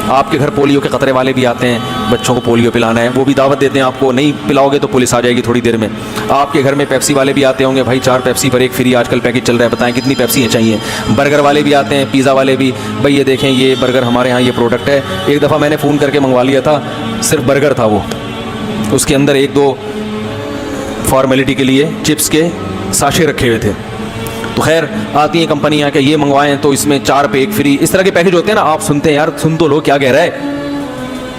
آپ کے گھر پولیو کے قطرے والے بھی آتے ہیں، بچوں کو پولیو پلانا ہے، وہ بھی دعوت دیتے ہیں آپ کو، نہیں پلاؤ گے تو پولیس آ جائے گی تھوڑی دیر میں. آپ کے گھر میں پیپسی والے بھی آتے ہوں گے، بھائی 4 پیپسی پر 1 فری آج کل پیکج چل رہا ہے، بتائیں کتنی پیپسی چاہیے. برگر والے بھی آتے ہیں، پیزا والے بھی، بھائی یہ دیکھیں یہ برگر ہمارے ہاں یہ پروڈکٹ ہے. ایک دفعہ میں نے فون کر کے منگوا لیا تھا، صرف برگر تھا، وہ اس کے اندر 1-2 فارمیلٹی کے لیے چپس کے ساشے رکھے ہوئے تھے. تو خیر آتی ہیں کمپنیاں کہ یہ منگوائیں تو اس میں 4 پہ 1 فری، اس طرح کے پیکج ہوتے ہیں نا. آپ سنتے ہیں یار، سن تو لو کیا کہہ رہا ہے،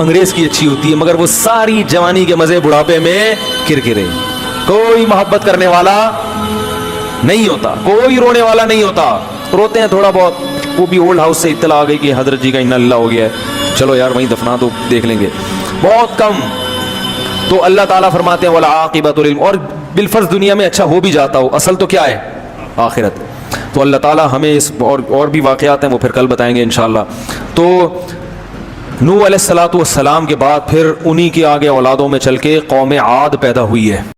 انگریز کی اچھی ہوتی ہے، مگر وہ ساری جوانی کے مزے بڑھاپے میں کرکرے، کوئی محبت کرنے والا نہیں ہوتا، کوئی رونے والا نہیں ہوتا. روتے ہیں تھوڑا بہت، وہ بھی اولڈ ہاؤس سے اطلاع آ گئی کہ حضرت جی کا انا اللہ ہو گیا ہے، چلو یار وہیں دفنا تو دیکھ لیں گے، بہت کم. تو اللہ تعالیٰ فرماتے ہیں والعاقبۃ للمتقین، اور بالفرض دنیا میں اچھا ہو بھی جاتا ہو، اصل تو کیا ہے؟ آخرت. تو اللہ تعالیٰ ہمیں اس اور بھی واقعات ہیں، وہ پھر کل بتائیں گے انشاءاللہ. تو نوح علیہ السلام کے بعد پھر انہی کے آگے اولادوں میں چل کے قوم عاد پیدا ہوئی ہے.